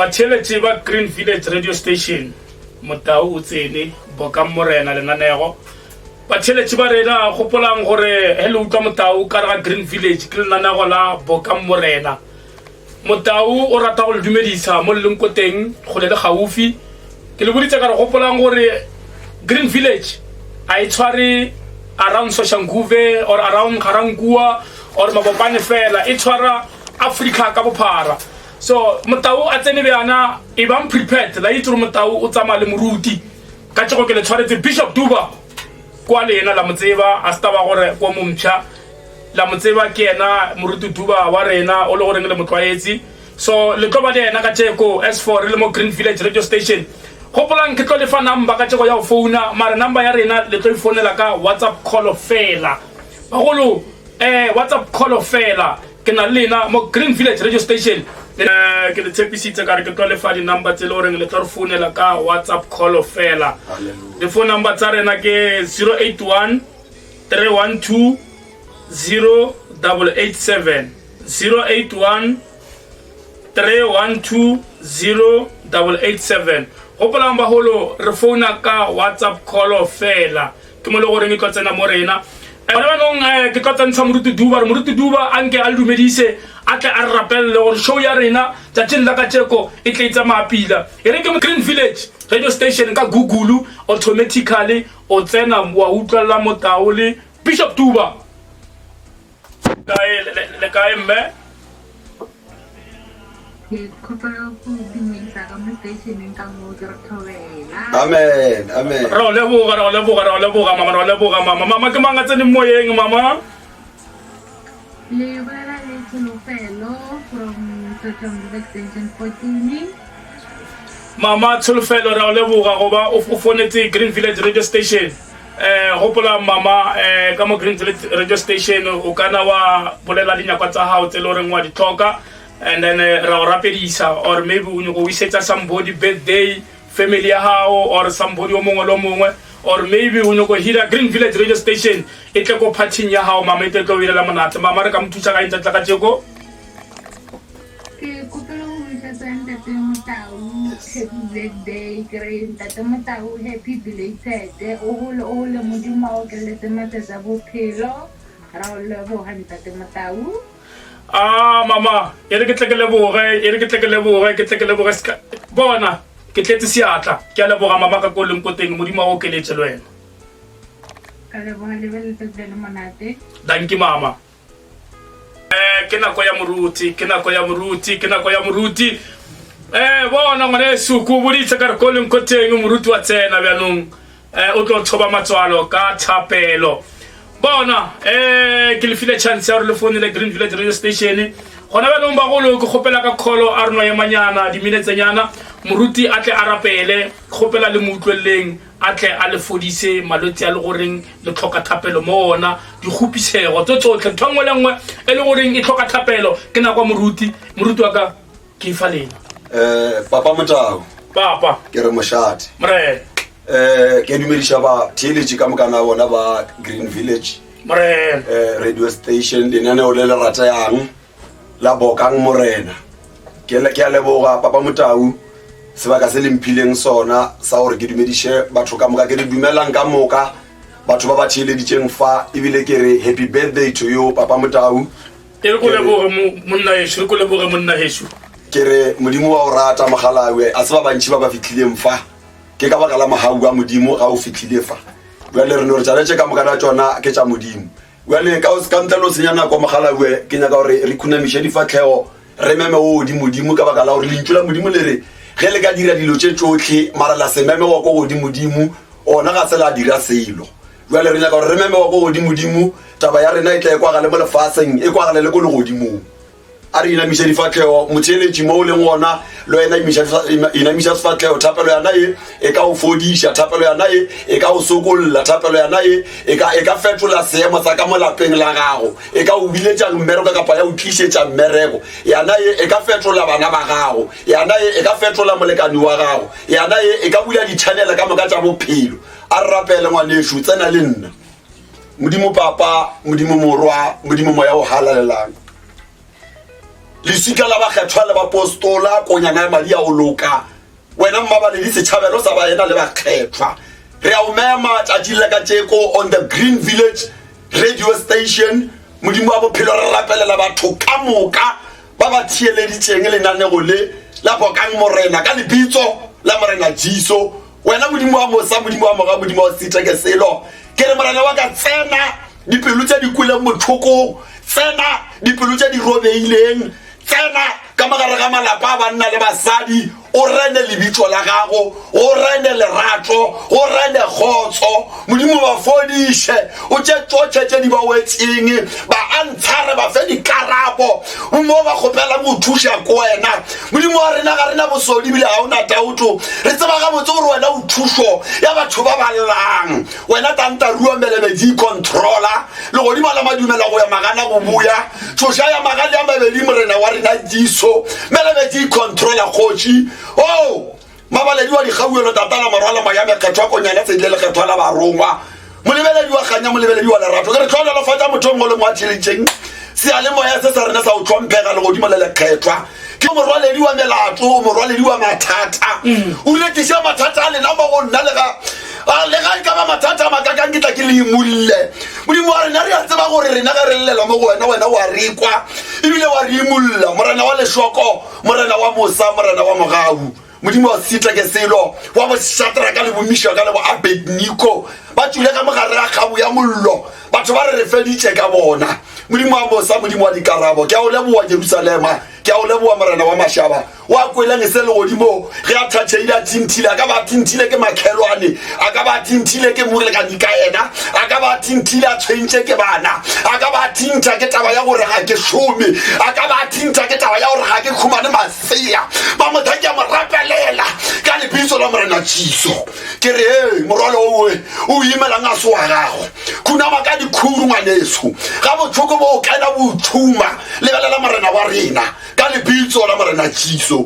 Bacheletsi ba Green Village Radio Station Motau o tsene Bokang Morena lenaneo bacheletsi ba rena gopolang gore hello tla Motau ka ra Green Village ke lenaneo la Bokang Morena. Motau o rata go le dumedisa mo leng ko teng go le gaufi ke le boditse ka re gopolang gore Green Village a itshware around Soshanguve or around Karangua or Mabopane fela e tshwara Africa ka bophara. So Motau a tsene beana e bang prepared la itse Motau o tsama le moruti ka tshego ke le tshwaretse Bishop Duba kwa le ena la motseba a sta ba gore kwa momtsha la motseba ke ena moruti Duba wa rena o le gore le motwaetsi. So le tloba le ena ka tsheko S4 le mo Green Village Radio Station gopolang ke tlo le fa number ka tshego ya go founa mara number ya rena le tlo ifonela ka WhatsApp call fela bagolo WhatsApp call fela ke na lena mo Green Village Radio Station ke le tshepisitse ka re ke tlo le fa di number tse le gore le tlo founela ka WhatsApp call fela. The phone number tsa rena ke 081 312 0887 081 312 0887 gopolang bagolo re founa ka WhatsApp call fela ke mo le gore ke tlo tsena mo rena ke tlo tsentsa moruti Duba anke a dumedise a tle a rapelle gore show ya rena tsatsing la ka tsheko e tle itsa mapila e re ke mo Green Village Radio Station ka Google automatically o tsena wa utlwala Motau le Bishop Duba le kae mme Amen, amen. Ra leboga mama ke manga tsene moyeng mama Le bala le Tsholofelo from Soshanguve Extension 14. Mama Tsholofelo ra leboga goba o fonetse Green Village Radio Station gopola mama ka mo Green Village Radio Station o kana wa bolela dinyakwa tsa hao tse le reng wa di tlhoka and then ra o rapedisa or maybe o nyoko wisetsa somebody birthday family ya hao or somebody o mongwe lo mongwe or maybe o nyoko hira Green Village Radio Station e tle go party ya hao mama e tle go irela monate mama re ka mothusa ka intla ka tsheko Ke kopela go wisetsa ntate Motau happy birthday great ntate Motau happy belated o le modimo o ke le tsemate tsa bophelo ra o leboga ntate Motau. Mama ere ke tle ke leboge bona ke tletse seatla ke a leboga mama ka koleng ko teng modimo o keletse le wena Ka leboga le bele tsena monate. danki mama ke nako ya moruti bona ngwane suku boditse ka re koleng ko teng moruti wa tsena bjanong o tlo thoba matswalo ka thapelo bona ke le file chance ya re le phone le Green Village Radio Station gona ba nong ba go lo ke gopela ka kholo a reno ya manyana di minutes nyana moruti a tle a rapele gopela le moutlweleng a tle a le fodise malotsi a le goreng le tlhoka thapelo mo ona di gopisego tsotlhe thongwe le nngwe e le goreng e tlhoka thapelo ke na kwa moruti wa ka ke fa lena Papa Motau papa ke re moshati mre ke dumedisha ba theletsi ka mokana bona ba Green Village Radio Station lenaneo le rata yang la Bokang Morena ke a leboga Papa Motau sebaka se lemphileng sona sa gore ke dumedishe batho ka moka ke re dumelang ka moka batho ba ba theleditseng fa ebile ke re happy birthday to you Papa Motau e re go leboga monna heso ke re modimo wa o rata mogalawe a se ba bantši ba ba fitlhileng fa ke ka baka la mahau a modimo ga o fitlhile fa jwale re no re tšaletše ka moka na tsona ke tša modimo jwale ka ntle lo senya nako mogalawe ke nyaka gore re khunamiše difatlhego re meme o modimo ka baka la gore lentšu la modimo le re ge le ka dira dilo tše tšotlhe mara la se meme wa ko godimodimo ona ga se la dira selo jwale re nyaka gore re meme wa ko godimodimo taba ya rena e tla e kwagale mo lefaseng e kwagale le ko legodimong a re inamiša difatlhego motheeletši mo o leng gona le wena inamiša sefatlhego thapelo yana e ka o fodiša thapelo yana e ka o sokolola thapelo yana e ka fetola seemo sa ka mo lapeng la gago e ka o biletša mmereko kapa ya o tlišetša mmereko yana e ka fetola bana ba gago yana e ka fetola molekani wa gago yana e ka bula ditšhanele ka moka tša bophelo a re rapele ngwanešo tsena le nna modimo papa modimo morwa modimo moya o halalelang lesika la bakgethwa le bapostola konyana ya madi a o loka wena mmabaledi setšhabelo sa baena le bakgethwa re a o mema tšatši le ka tšeko on the Green Village radio station modimo wa bophelo re rapelela batho ka moka ba ba thieleditšeng lenanego le la Bokang Morena ka lebitso la Morena Jiso wena modimo wa mosa modimo wa moga modimo wa Siteke Selo ke re morena wa ka tsena dipelo tša di kweleng mothoko tsena dipelo tša di robeileng tsena ka magare ga malapa a banna le basadi o rene lebitso la gago o rene lerato o rene kgotso modimo ba fodiše o tše tsotlhe tše di ba wetseng ba antshare ba fe dikarabo mo ba kgopela mo thuša ko wena modimo wa rena ga rena bosodi bile ga o na tauto re tseba gabotse gore wena o thušo ya batho ba ba llang wena tantarua melebedi controller le godimo la madumela go ya magana go buya tšhoša ya magale ya mabedi morena wa rena Jiso melebedi controller kgotši oh mabaledi wa digauelo tatala marwala mayame kgethwa konyana tse dile le kgethwa la barongwa molebeledi wa kganya molebeledi wa lerato ke re tlhola lo fatsa motho mo le mo atšheletseng se a le moya se sa rena sa o tlhomphega le godimo le lekgethwa ke morwaledi wa melato morwaledi wa mathata o letiša mathata a lena mo go nna le ga e ka ba mathata a makakang ke tla ke le imulle modimo wa rena re a tseba gore rena ge re llela mo go wena wa rekwa ebile wa re imulla morena wa lešoko morena wa mosa morena wa mogau modimo wa Siteke Selo wa bo Shadraka le bo Meshaka le bo Abednego ba tswile ka mogare ga kgabo ya mollo batho ba re feditše ka bona modimo wa mosa modimo wa dikarabo ke a o leboa Jerusalema ke a o leboa morena wa mashaba wa kweleng se le godimo ge a thatšeile a tinthile a ka ba tinthile ke makhelwane a ka ba tinthile ke molekani ka ena a ka ba tinthile a tshwentše ke bana a ka ba tintha ke taba ya gore ga ke šome a ka ba tintha ke taba ya gore ga ke khumane masea ba mothaki a mo rapelela ka lebitso la morena Jiso ke re morwalo owe o imelang a se wa gago khunama ka dikhuru ngwaneso ga bothoko bo o kena bo thuma lebelela morena wa rena ka lebitso la morena Jiso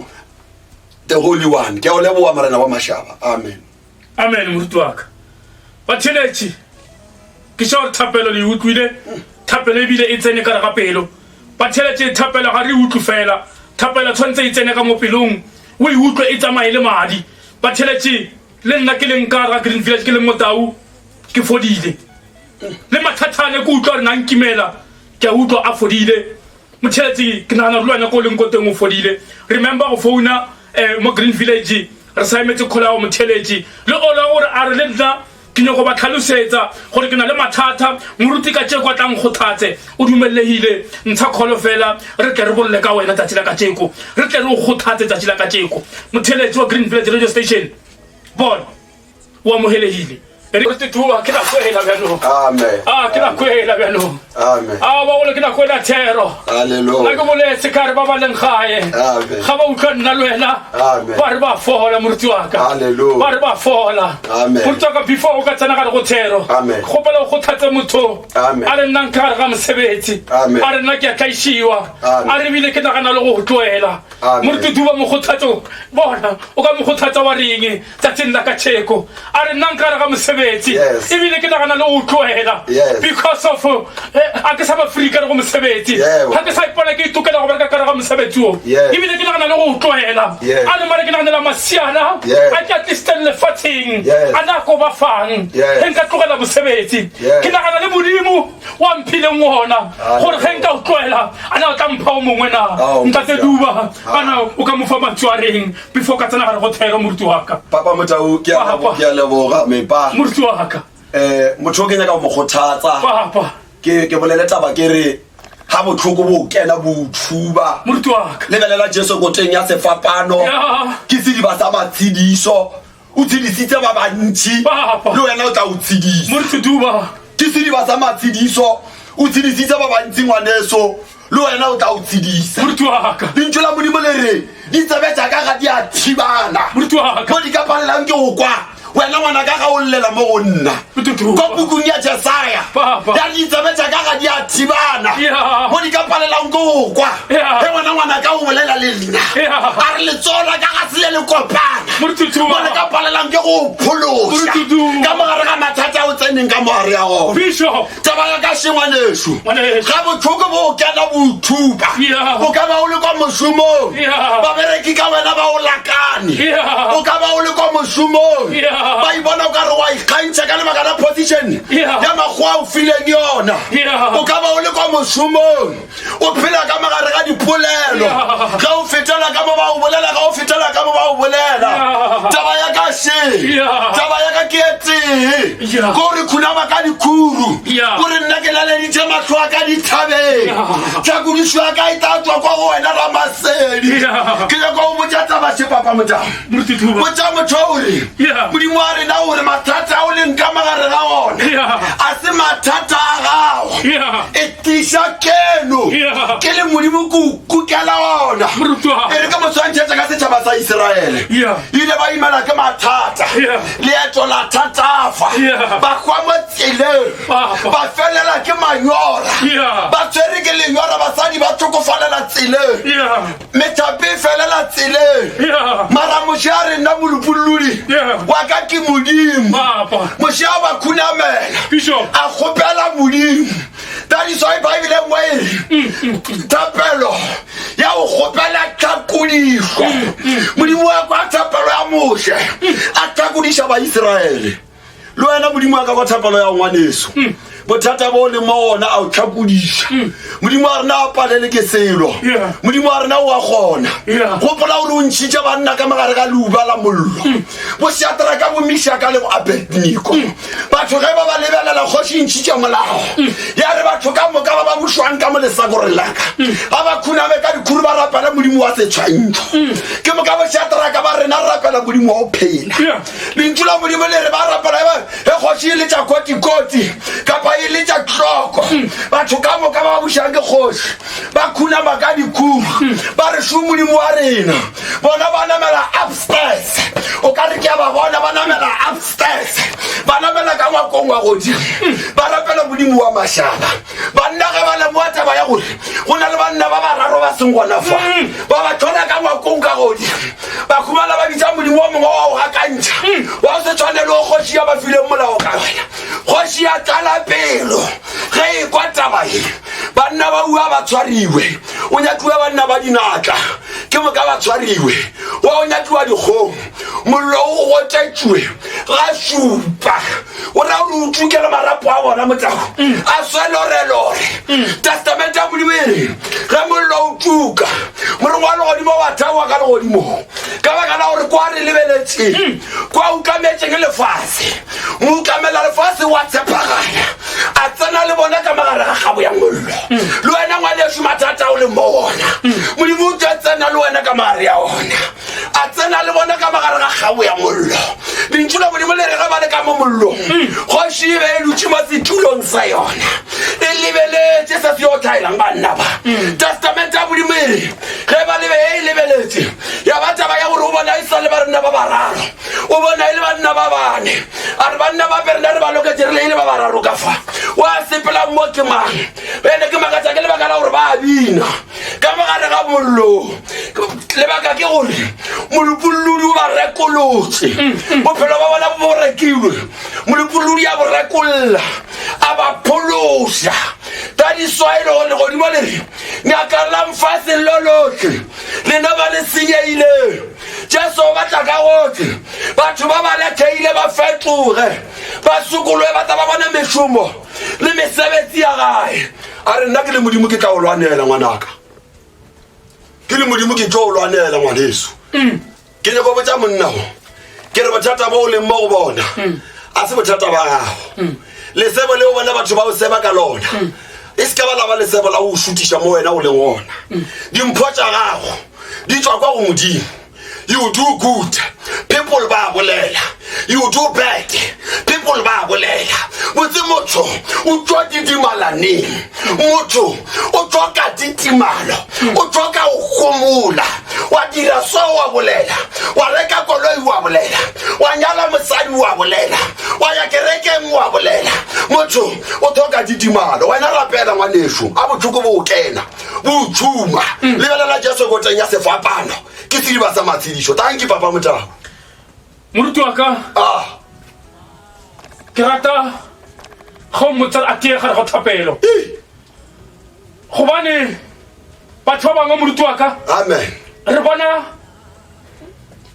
the holy one ke a o leboa morena wa mashaba amen amen moruti wa ka batheletši keša gore thapelo le utlwile thapelo ebile e tsene ka re ga pelo batheletši thapelo ga re utlwe fela thapelo tshwanetse e tsene ka mo pelong o e utlwe e tsamaye le madi batheletši le nna ke leng ka ga Green Village ke leng motau ke fodile le mathathane ke utlwa re nankimela ke a utlwa a fodile motheletši ke nagana re lwana ko o leng ko teng o fodile remember go founa mo Green Village re sa emetse kgolao motheletši le ola gore a re le nna ke nyako ba tlhalosetsa gore ke na le mathata moruti ka tšeko a tlang kgothatse o dumellegile ntsha kgolo fela re tle re bolle ka wena tsatsi la ka tšeko re tle re o kgothatse tsatsi la ka tšeko motheletši wa Green Village radio station bona o amogelegile Tuwa kina kwela beno. Amen. Kina kwela beno. Amen. Wawole kina kwela tero. Hallelujah. Nako mole sikari baba lenkhaye. Amen. Khaba ukana lwela. Amen. Barba fola murtuaka. Hallelujah. Barba fola. Amen. Murtuaka before ukatsana ka go tero. Amen. Khopela go thatsa motho. Amen. Are nankara ga mosebetsi. Amen. Are nna ke a kaishiwa. Amen. Are bile ke nagana le go tloela. Murtu duba mo khothatso. Bona o ka mo khothatsa wa ringe tsatsing la ka tšeko. Are nankara ga mosebetsi. Yes. Ibile ke nagana le o tloela. Yes. Because of a ke sa ba free ka go mosebetsi. Ha ke sa ipona ke itokela go bereka ka ga mosebetsi o. Ibile ke nagana le go tloela. A mare ke nagana la masiana. A ke atistelle fating. Ana ko ba fang. Nka tlogela mosebetsi. Ke nagana le modimo wa mphile ngona gore ge nka o tloela ana o tla mpha o mongwe na nka te duba ana o ka mo fa matswareng before ka tsena gare go thega moruti wa ka papa motau ke a leboga mepa moruti wa ka motho ke nyaka mo khothatsa papa ke bolele taba ke re ha botlhoko bo kena bo thuba moruti wa ka lebelela Jesu go teng ya sefapano ke se di ba sa matsidiso o tsidisitse ba bantši le wena o tla o tsidisa moruti duba ke se di ba sa matsidiso o tsidisitse ba bantši ngwaneso le wena o tla o tsidisa moruti wa ka lentšho la modimo le re di tsebe tša ka ga di a thibana moruti wa ka mo di ka palelang ke go kwa wena ngwana ka ga o llela mo go nna ko bukung ya Jesaya ya ditsebe tša ka ga di a thibana mo di ka palelang ko kwa he wena ngwana ka o bolela le nna a re letsola ka ga se le kopana mo le ka palelang ke go pholosa ka mogare ga mathata o tseneng ka mogare ya go taba ya ka shengwaneso ga botlhoko bo kena bothupa o ka ba o le kwa mošomong babereki ka wena ba o lakane o ka ba o le kwa mošomong ba ibona o ka re wa ikgantšha ka lebaka la position ya makgowa o fileng yona o ka ba o le kwa mošomong o phela ka magare ga dipolelo ga o fetela ka mo ba o bolela ga o fetela ka mo ba o bolela taba ya ka taba ya ka ke etse ko re khunama ka dikhuru ko re nna ke laleditše matlho a ka dithabeng tlhakodišo ya ka e tatswa kwa go wena Ramasedi ke ya kwa o botša taba se papa botša motho ore modimo wa rena ore mathata a o leng ka magare ga ona a se mathata a gago e tiša keno ke le modimo kukela ona e re ka moswantšhetša ka setšhaba sa Iseraele ile ba imela ke mathata leeto la thatafa ba kwa mo tseleng ba felela ke manyora ba tshwere ke lenyora basadi ba tlhokofalela tseleng methape e felela tseleng mara moše a re nna molopolodi wa ka ke modimo moše a ba khunamela a kgopela modimo that is why Bible engwe thapelo ya go kgopela tlhakodišo modimo wa kwa thapelo ya moše a tlhakodiša ba Iseraele le wena modimo wa ka kwa thapelo ya ngwaneso bothata bo le mo ona a o tlhakodiša modimo a rena a palele ke selo modimo a rena o a gona gopola o re o ntšhitše banna ka magare ga leuba la mollo bo Shadraka ka boMeshaka le go Abednego batho ge ba ba lebelela kgoši e ntšhitše molao ya re batho ka moka ba ba bušwang ka mo lesakore laka ga ba khuname ka dikhuru ba rapela modimo wa setshwantšho ke moka bo Shadraka ba rena rapela modimo wa o phela lentšu la modimo le re ba rapela e kgoši e le tša kotikoti kapa e le tša tlhoko batho ka moka ba bušang ke kgoši ba khunama ka dikhuru ba re šo modimo wa rena bona ba namela upstairs o ka re ke a ba bona ba namela upstairs ba namela ka ngwakong wa godimo ba rapela modimo wa mašaba banna ge ba lemoa taba ya gore go na le banna ba bararo ba seng gona fa ba ba tlhola ka ngwakong ka godimo ba khumala ba bitša modimo wa mongwe wa o gakantšha wa o se tshwane le o kgoši ya ba fileng molao ka wena kgoši ya tlala pelo ge e kwa taba e banna ba ua ba tshwariwe o nyakiwa banna ba dinatla ke moka ba tshwariwe wa o nyakiwa dikgong mollo o gotetšwe ga šupa o ra o utsukela marapo a bona motsago a swelorelore testamente ya modimo ere ge mollo o tuka moreng wa legodimo wa thaowa ka legodimo ka baka la gore kwa re lebeletseng kwa ukametseng lefase mo ukamela lefase wa tshepagala a tsena le bona ka magare ga gabo ya mollo le wena ngwaneso mathata o le mo ona modimo o tsena le wena ka magare ya ona a tsena le bona ka magare ga gabo ya mollo lentšu la modimo le re ge ba le ka mo mollong kgoši e be e dutše mo setulong sa yona e lebeletse se se yo tlhaelang banna ba testamente ya modimo ere ge ba lebe e lebeletse ya ba taba ya gore o bona e sa le banna ba bararo o bona e le banna ba bane a re banna ba perena re ba loketsere le e le ba bararo ka fa wa sepela mo ke mang ene ke makatsa ke lebaka la gore ba bina ka magare ga mollo lebaka ke gore molopolodi o ba rekolotse bophelo ba bona bo rekilwe molopolodi a bo rekolla a ba pholosa that is why legodimo le re nyaka la mfase lolotlhe lena ba le senyeile jesu o batla ka gotlhe batho ba ba letheile ba fetoge ba sokolwe ba tla ba bona mešomo le mesebetsi ya gae a re nna ke le modimo ke tla o lwanela ngwanaka ke le modimo ke tlo o lwanela ngwaneso ke ne go botsa monnago ke re bothata bo o leng mo go bona a se bothata ba gago lesebo le o bona batho ba o seba ka lona e se ka ba la ba lesebo la o šutiša mo wena o leng ona dimpho tša gago di tswa kwa go modimo you do good people ba bolela you do bad, people ba bolela botse motho o tswa didimalaneng, motho o tswa ka ditimalo, o tswa ka o khomola, wa dira so wa bolela, wa reka koloi wa bolela, wa nyala mosadi wa bolela, wa ya kerekeng wa bolela, motho o thoka ditimalo, wena rapela ngwanesho a bothuko bo kena bo tshuma lebelela Jesu go tsenya sefapano ke tsiba sa matshidisho. Thank you papa Motau. Moruti wa ka ke rata go motsa a tie gare go thapelo gobane batho ba bangwe moruti wa ka Amen. re bona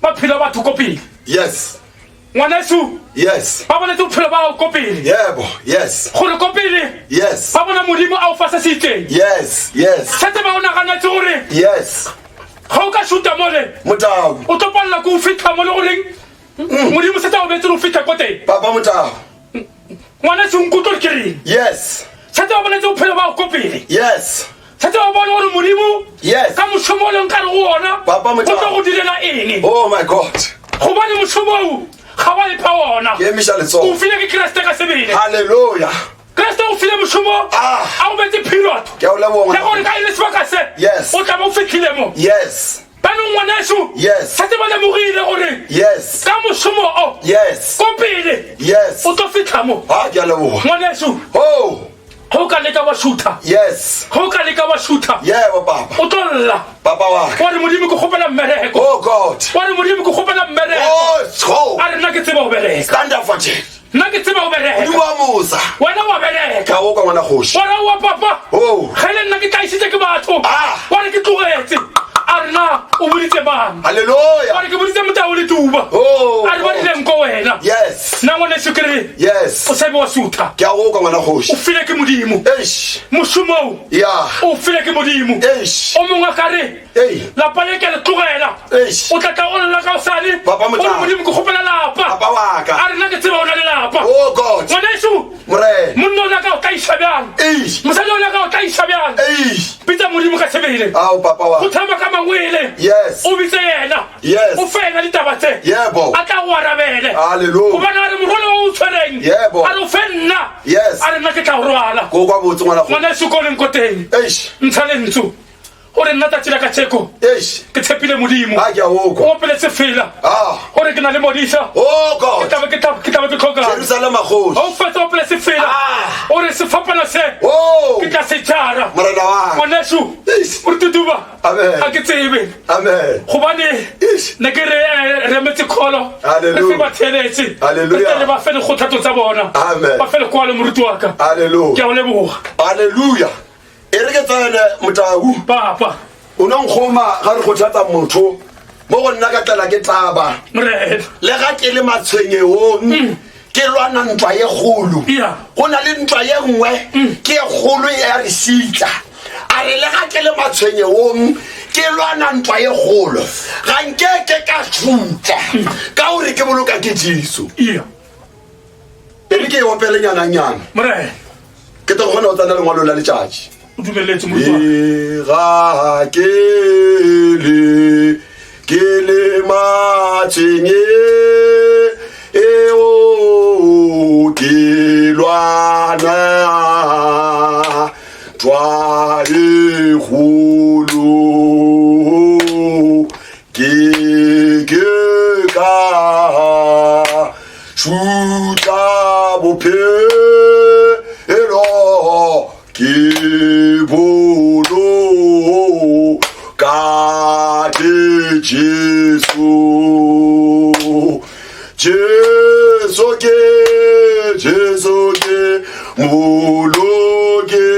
ba phela batho ko pele. Yes. Ngwaneso Yes. ba bona bophelo ba go ko pele. Yebo. Yes. Gore ko pele Yes. ba bona modimo a o fa se setseng. Yes. Yes. Setse ba ona gana tse gore Yes. ga o ka shuta mole Motau. o tlo palla go fitla mole goreng modimo setse o betse go fitla ko teng. Papa Motau. Ngwaneso nkutlo ke reng Yes. setse ba bona bophelo ba go ko pele. Yes. Setse ba bona gore modimo Yes. ka moshomo le nkare go ona Papa o Motau. tlo go direla eng Oh my God. gobane moshomo ga wa ipha ona Ke misha o letso. file ke Kriste ka sebele. Hallelujah. Kriste o file moshomo a o betse period Ke o leboga. ya gore ka ile sebaka se Yes. o tla ba o fitlhile mo Yes. banong ngwaneso Yes. setse ba lemogile gore Yes. ka moshomo o Yes. ko pele Yes. o tlo fitlha mo Ha ke a leboga. ngwaneso Oh. ga o ka leka wa shooter Yes. ga o ka leka wa shooter Yebo papa. o tlo lla Papa wa. wa re modimo ke gopela mmereko Oh God. wa re modimo ke gopela mmereko Oh, so. a re nna ke tseba o bereka Stand up for it. nna ke tseba o Di bereka wa Musa. wena wa bereka Ka o ka ngwana khoshi. wena wa papa Oh. ge le nna ke tlaisitse ke batho wa re ke tlogetse a re na o boditse bang wa Hallelujah. re ke boditse Motau le Tuba Oh. a re ba dileng ko wena Yes. nna ngwaneso ke re Yes. o sabe wa sutha Ke a o ka ngwana o khoshi. file ke modimo Eish. moshomong Yeah. o file ke modimo Eish. o mongwe a kare Hey. lapa le ke le tlogela Eish. o tlatla o lla ka o sale Papa o re Motau. modimo ke gopela lapa Papa wa ka. a re nna ke tseba o na le lapa Oh God. ngwaneso Morena. monna o nyaka o tlaisa bjang Eish. mosadi o nyaka o tlaisa bjang Eish. bitsa modimo ka sebele Ao papa o wa. thaba ka mangwele Yes. o bitse yena Yes. o fela ditaba tse Yebo. a tla go arabele Hallelujah. gobane a re morwalo o o tshwereng Yebo. a re o fe nna Yes. a re nna ke tla go rwala Go kwa botse ngwana khoshi. ngwaneso ko leng ko teng Eish. ntsha lentsho o re nna tatsi la ka tsheko Eish. ke tshepile modimo Ha ke a o ka. o opeletse fela o re ke na le modisa Oh ke God. tlabe ke tlhokang Jerusalem khoshi. o fetsa o opeletse fela o re sefapana se Oh. ke tla se tshara Morena wa. ngwaneso Eish. o re tutuba Amen. a ke tsebe Amen. gobane Eish. ne ke re remetse kgolo Hallelujah. re fe ba theletse Hallelujah. re ba fe dikgothatso tsa bona Amen. ba fe lekwalo moruti wa ka ke Hallelujah. a o leboga Hallelujah. E re ke tsene Motau. papa O nang khoma ga re go thata motho mo go nna ka tlela ke taba. morena Le ga ke le matshwenyeong ke lwana ntwa ye kgolo. Yeah. Go na le ntwa ye nngwe ke e kgolo ya re sitla. A re le ga ke le matshwenyeong ke lwana ntwa ye kgolo. Ga nke ke ka tshutla ka hore ke boloka ke Jesu. iya E re ke e opele nyana. morena Ke tlo gona o tsana le ngwalo la letšatši. o dumeletse moruti wa ka. Ga ke le matshwenye eo ke lwana twa e kgolo ke ka šutla bophelo ke bolo ka ke Jesu ke moloke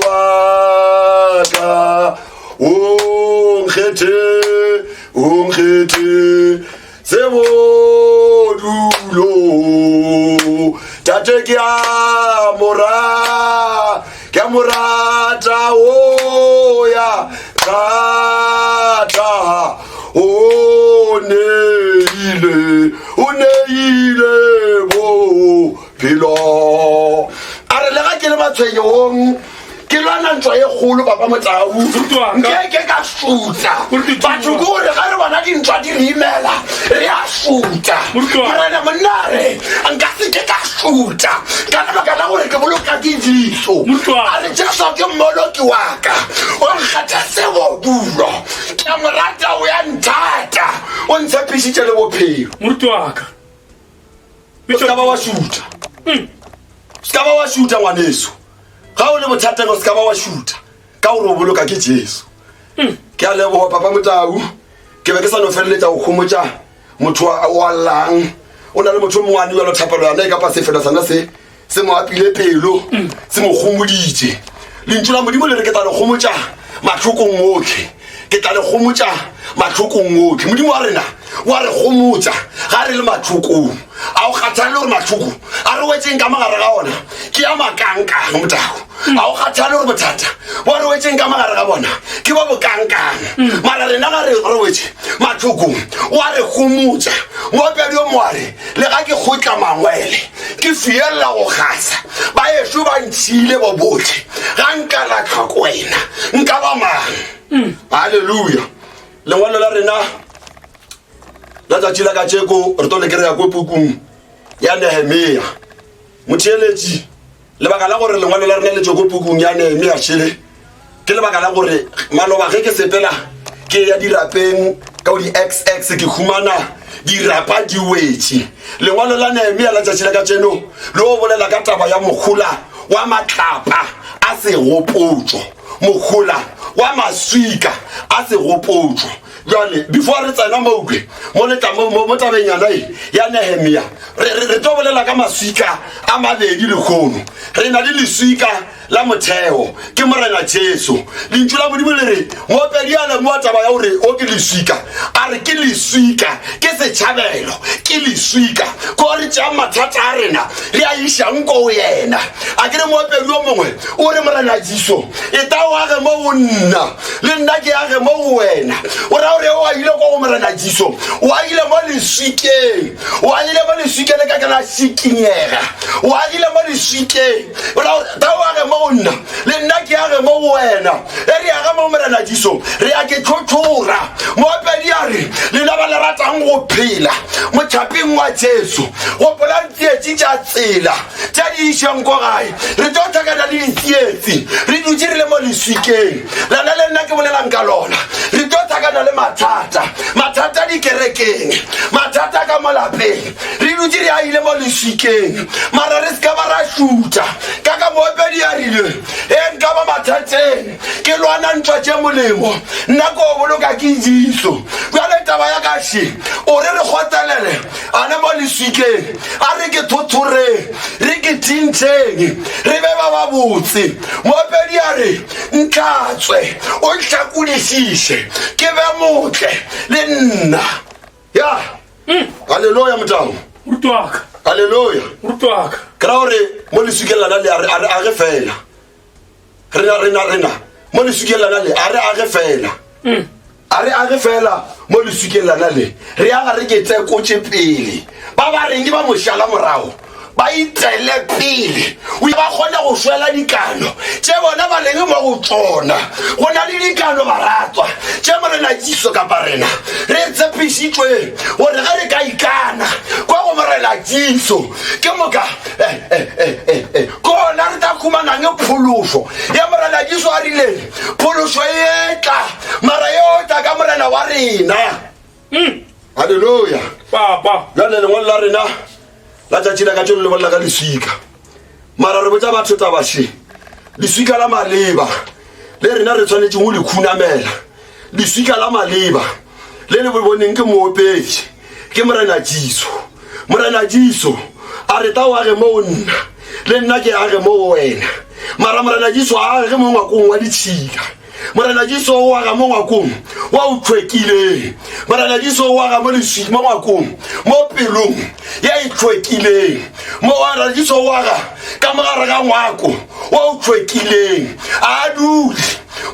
wa ka o nkgethe se modulo tate ke a morata o ya rata o neile bo phelo a re le ga ke le matshwenyong ke lwana ntwa e kgolo papa Motau nke ka shoota batho ke gore ga re bona dintwa di re imela re a shoota morena monnare nka se ke ka shoota ka lebaka la gore ke boloka ke diso a re Jesu ke mmoloki wa ka o nkgatha sebodulo ke a mo rata o ya nthata o ntshepisitse le bophelo moruti wa ka ska ba wa shoota ska ba wa shoota ngwaneso ga o le bothata go ska ba wa shoota ka gore o boloka ke Jesu ke a leboga papa Motau ke be ke sa no felletsa go khomotsa motho wa llang o na le motho mongwane wa lo thapelo yana e ka pa se fela sana se mo apile pelo se mo khomoditse lentshula modimo le re ke tla le khomotsa matlhokong otlhe ke tla le khomotsa matlhokong otlhe modimo wa rena wa re khomotsa ga re le matlhokong a o kgathale gore matlhoko a re wetseng ka magare ga ona ke ya makankang Motau a o kgathale gore bothata bo re wetseng ka magare ga bona ke ba bokankang mara rena ga re wetse matlhokong wa re khomotsa moopedi o moare le ga ke kgotla mangwele ke fielela go gasa ba eso ba ntshile bo botlhe ga nka la tlhoko wena nka ba mang halleluja lengwalo la rena la tsatsi la kajeko re tlo le kry-a ko pukung ya Nehemia motheeletši lebaka la gore lengwalo la rena le tswe ko pukung ya Nehemia šele ke lebaka la gore maloba ge ke sepela ke ya dirapeng ka o di-XX ke khumana dirapa di wetse lengwalo la Nehemia la tsatsi la kajeno le o bolela ka taba ya mokgola wa matlapa a segopotso mokgola wa maswika a segopotso jale before re tsena moukwe mo tabeng yana ya Nehemia re tlo bolela ka maswika a mabedi le kgono re na le leswika la motheo ke morena Jesu lentšu la modimo le re moopedi a lemoa taba ya gore o ke leswika a re ke leswika ke setšhabelo ke leswika ko re tšea mathata a rena re a išang ko o yena a ke re moopedi o mongwe o re morena Jesu e ta o age mo go nna le nna ke age mo go wena o ra gore o a ile ko go morena Jesu o a ile mo leswikeng o a ile mo leswikeng le ka kana sikinyega o a ile mo leswikeng o ra ta o age mo nna le nna ke age mo wena e re aga mo morena Jesu re a ke tlhotlhora moopedi a re le na ba le ratang go phela motšhapeng wa Jesu go pola tsietsi tša tsela tša di išang ko gae re tlo thakana le ditsietsi re dutse re le mo leswikeng lana le nna ke bolelang ka lona re tlo thakana le mathata dikerekeng mathata ka mo lapeng re dutse re a ile mo leswikeng mara re ska ba ra šuta ka moopedi a rile nka ba mathateng ke lwana ntwa tše molemo nna ko o boloka ke Jesu bjale taba ya kaše o re re kgotelele ane mo leswikeng a re ke thothoreng re ke thinteng re be ba babotse moopedi a re ntlhatswe o ntlhakodišiše ke be motle le nna ya halleluja Motau halleluja ke ra gore mo leswikeng lana le a re fela rena mo leswikeng lana le a re age fela a re age fela mo leswikeng lana le re aga re ke tsekotse pele ba ba reng ke ba mošala morago ba itele pele o ba kgone go swela dikano tše bona ba leng mo go tsona go na le dikano baratswa tše morena Jesu kapa rena re tshepišitšwe gore ge re ka ikana kwa go morena Jesu ke moka kona re ta khumanang phološo ya morena Jesu a rileng phološo e tla mara yo tla ka morena wa rena halleluja papa jale lengwalo la rena la tšatši la ka tšo le bolela ka leswika mara re botsa batho tabaše leswika la maleba le rena re tshwanetseng go le khunamela leswika la maleba le le boneng ke moopedi ke morena Jesu a re ta o age mo nna le nna ke age mo wena mara morena Jesu a age mo ngwakong wa ditšhika morena Jesu o aga mo ngwakong wa o tlhwekileng morena Jesu o aga mo leswika mo ngwakong mo pelong ya e tlhwekileng morena Jesu o aga ka mogare ga ngwako wa o tlhwekileng a dule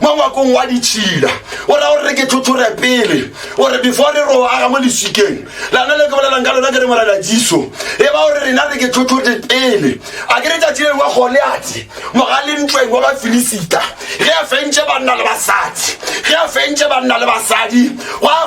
mo ngwakong kong wa ditšhila o ra gore ke thothore pele gore before re ro aga mo lesikeng lana le ke bolelang ka lona ke re morena Jiso e ba gore rena re ke thothore pele a ke re tša tšhileng wa Goliath mogalentšweng wa ba Filisita ge a fentše banna le basadi ge a fentše banna le basadi wa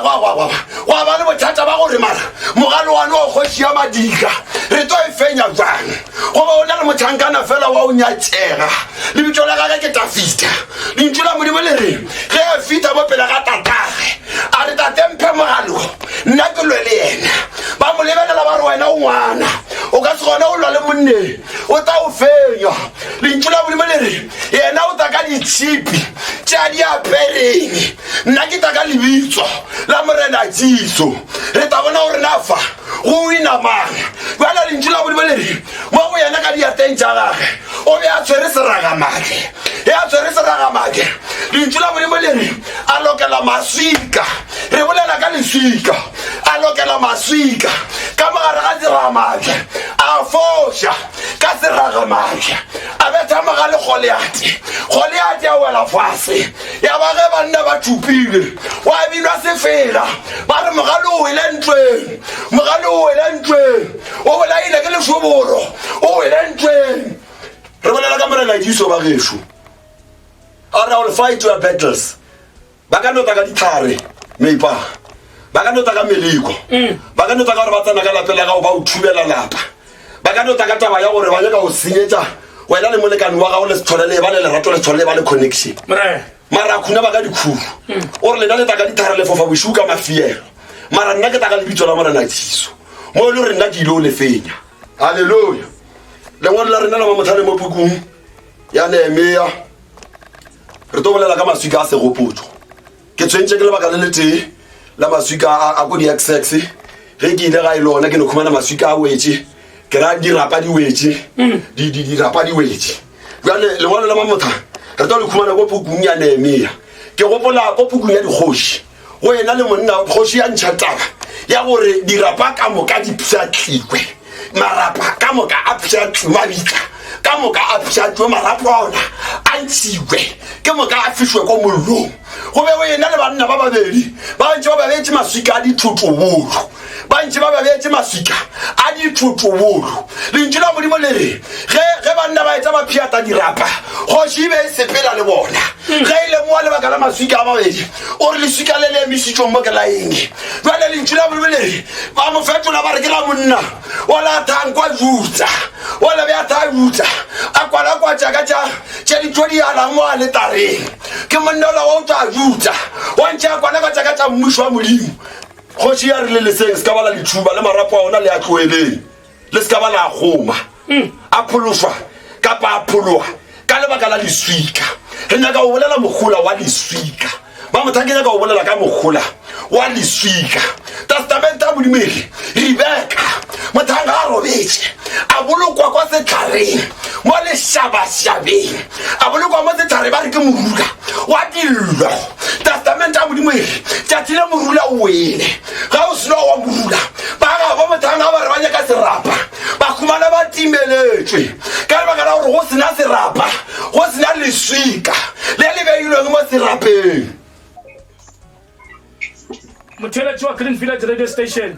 ba le bothata ba gore mara mogalo wane wa kgoši ya madika re to e fenya jang goba o na le motlhankana fela wa o nyatšega lebitso la gage ke Tafita lentšu la Modimo le re ge a fita mo pele ga tatagwe a re tatemphe mogalo nna ke lwe le yena ba mo lebelela ba re wena o ngwana o ka se gona o lwa le monneng o ta o fenya lentšu la Modimo le re yena o ta ka ditšhipi tša di apereng nna ke ta ka lebitso la morena Jiso re ta bona gore nafa go wina mang bjala lentšu la Modimo le re mo go yena ka diateng tša gage o be a tshwere seragamake e a tshwere seragamake lentšu la Modimo le re a lokela maswika re bolela ka leswika a lokela maswika ka mogare ga seragamake a foša ka seragamake a betha moga le Goliath a wela fase ya ba ge banna ba thupile wa binwa sefela ba re mogalo o wele ntweng o bolaile ke lešoboro o wele ntweng re bolela ka morena Jiso ba gešo a re I will fight your battles ba ka nota ka ditlhare meipa ba ka nota ka meliko ba ka nota ka gore ba tsena ka lapela gago ba o thubela lapa ba ka nota ka taba ya gore ba nyaka go senyetša wena le molekane wa gago le setholele ba le lerato le setholele ba le connection mara khuna ba ka dikhuru o re lena le ta ka dithara le fofa boshiu ka mafielo mara nna ke ta ka lebitso la morena Jiso mo le re nna ke ile o le fenya haleluya le ngwana la rena la mothale mo pukung ya Nehemia re to bolela ka maswika a segopotso ke tswentse ke le baka le lete la maswika a go di XX ge ke ile ga ilona ke no khumana maswika a wetse ke ra di rapa di wetse di rapa di wetse jale le ngwana la mamotha re to le khumana go pukung ya Nehemia ke gopola go pukung ya dikgoši go ena le monna kgoši ya ntšhataba ya gore di rapa ka moka di pšatliwe marapa ka moka a pšatliwe mabitla ka moka a pšatliwe marapa ona a ntšiwe ke moka a fišwe ko mollong go be go ena le banna ba babedi ba ntse ba babetse maswika a dithotobolo ba ntse ba babetse maswika a dithotobolo lentšu la Modimo le re ge banna ba etsa ba phiata dirapa kgoši be sepela le bona ge ile moa lebaka la maswika a babedi o re leswika le le emisitšong mo ke la eng jale lentšu la Modimo le re ba mo fetola ba re ke la monna o la thankwa jutsa o le bea tha jutsa a kwala kwa tšaka tša ditodi alang mo a letareng ke monna ola wa o tša jutsa wa ntše a kwana ka tšaka tša mmušo wa Modimo kgoši ya re le leseng se ka ba la dithuba le marapo a ona le a tloeleng le se ka ba la goma a phološwa kapa a pholoa ka lebaka la leswika re nyaka go bolela mogola wa leswika ba motha ke nyaka go bolela ka mogola wa leswika testamente a Modimo Rebeka mothanga a robetse a bolokwa kwa setlhareng mo lešabašabeng a bolokwa mo setlhare ba re ke morula wa dillo testamente a Modimo tšatši le morula o wele ga o seno wa morula ba mothanga ba re ba nyaka serapa ba khumana ba timeletswe ka lebaka la gore go sena serapa go sena leswika le le beilweng mo serapeng motheletši wa Green Village Radio Station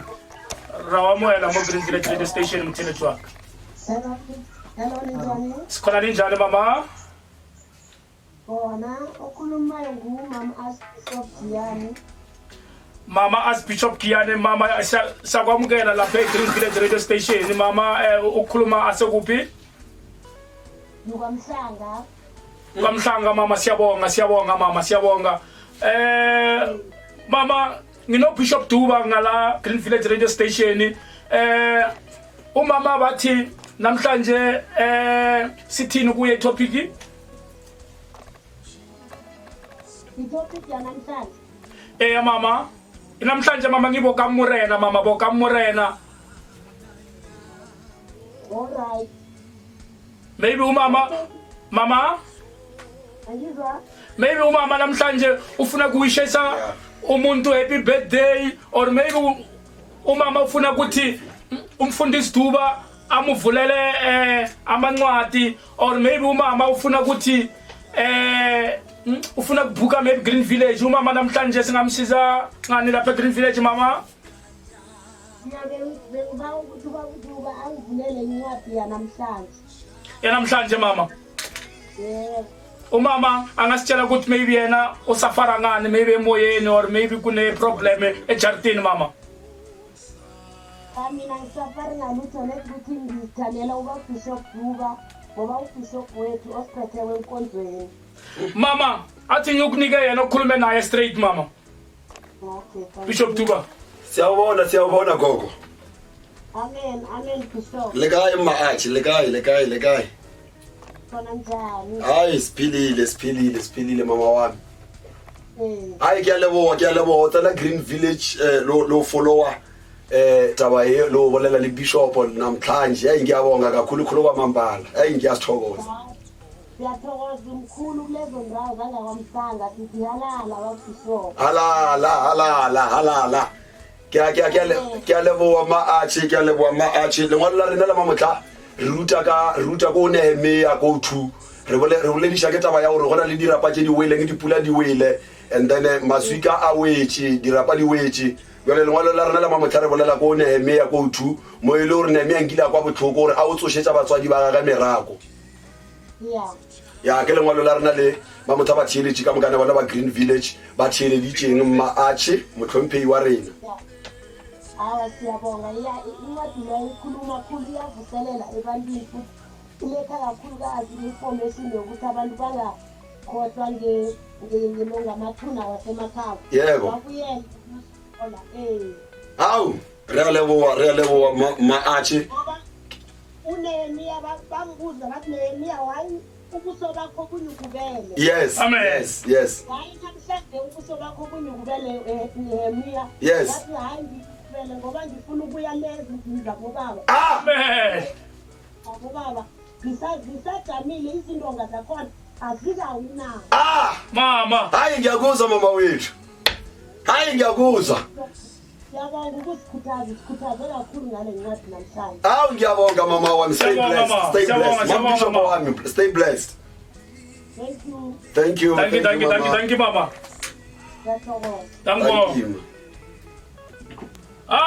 ra wa moela mo Green Village Radio Station motheletši wa sikhona ninjani mama bona okhulumayo ngumama Asbishop mama Asbishop Giyane mama sakwamukela lapha eGreen Village Radio Station mama ukhuluma asekuphi Kamhlanga mama siyabonga mama siyabonga mama ngino Bishop Duba ngala Green Village Radio Station umama bathi namhlanje sithini kuye topic itopic ya namhlanje mama namhlanje mama ngiboka Morena mama boka Morena all right maybe umama angizwa maybe umama namhlanje ufuna kuwishesa umuntu happy birthday or maybe umama ufuna ukuthi umfundisi Duba amuvulele amancwadi or maybe umama ufuna ukuthi ufuna kubhuka maybe Green Village umama namhlanje singamsiza ngani lapha Green Village mama Bengiba ukuthi uba angivulele incwadi yanamhlanje mama umama angasitshela ukuthi maybe yena usafara ngani maybe emoyeni or maybe kune problem ejartini mama mina ngisafari ngalutho ukuthi ngizithandela uBishop Duba ngoba uBishop wethu osiphethe wenkonzweni mama athi ngiyokunika yena ukukhuluma naye straight mama okay Bishop Duba siyawubona gogo amen Bishop lekayi maachi lekayi khona njani hayi siphilile mama wami hayi kuyaleboha tsala Green Village lo follower taba lo bolela le bishop namhlanje hayi ngiyabonga kakhulu kwamambala hayi ngiyasithokoza siyathokoza umkhulu kulezo ndawo zangakwamhlanga sithi halala waBishop halala kuyaleboha maachi lengwalo la rena la mamotla ruta ko Nehemia go 2 re boledisha ke taba ya gore gona le dirapa tse di wele ke dipula di wele and then maswika a wetse dirapa di wetse jole lengwalo la rena la mamotla re bolela ko Nehemia go 2 mo ile gore Nehemia ngila kwa botlhoko gore a o tsoshetsa batswadi ba ga merako ya ke lengwalo la rena le mamotla ba tsheletsi ka mokana bona ba Green Village ba tsheleditseng maachi motlhomphei wa rena siyabonga incwadi leyo ikhuluma khulu iyavuselela ebantwini futhi iletha kakhulukazi information yokuthi abantu bangakhohlwa ngamathuna wasemakhaya yebo bakuyena hawu reyaleboha maachi ngoba uNehemia bambuza bathi Nehemia wayi ubuso bakho bunyukubele yes hayi namhlanje ubuso bakho bunyukubele Nehemia yes bathi hayi ngoba ngifuna ukuya lezi ngizabo baba amen abobaba ngisajamile izindonga zakhona azikawina mama hayi ngiyakuzwa mama wethu hayi ngiyakuzwa siyabonga ukusikhuthaza sikhuthaze kakhulu ngale ncwadi namhlanje hawu ngiyabonga mama wami stay blessed thank you mama thank you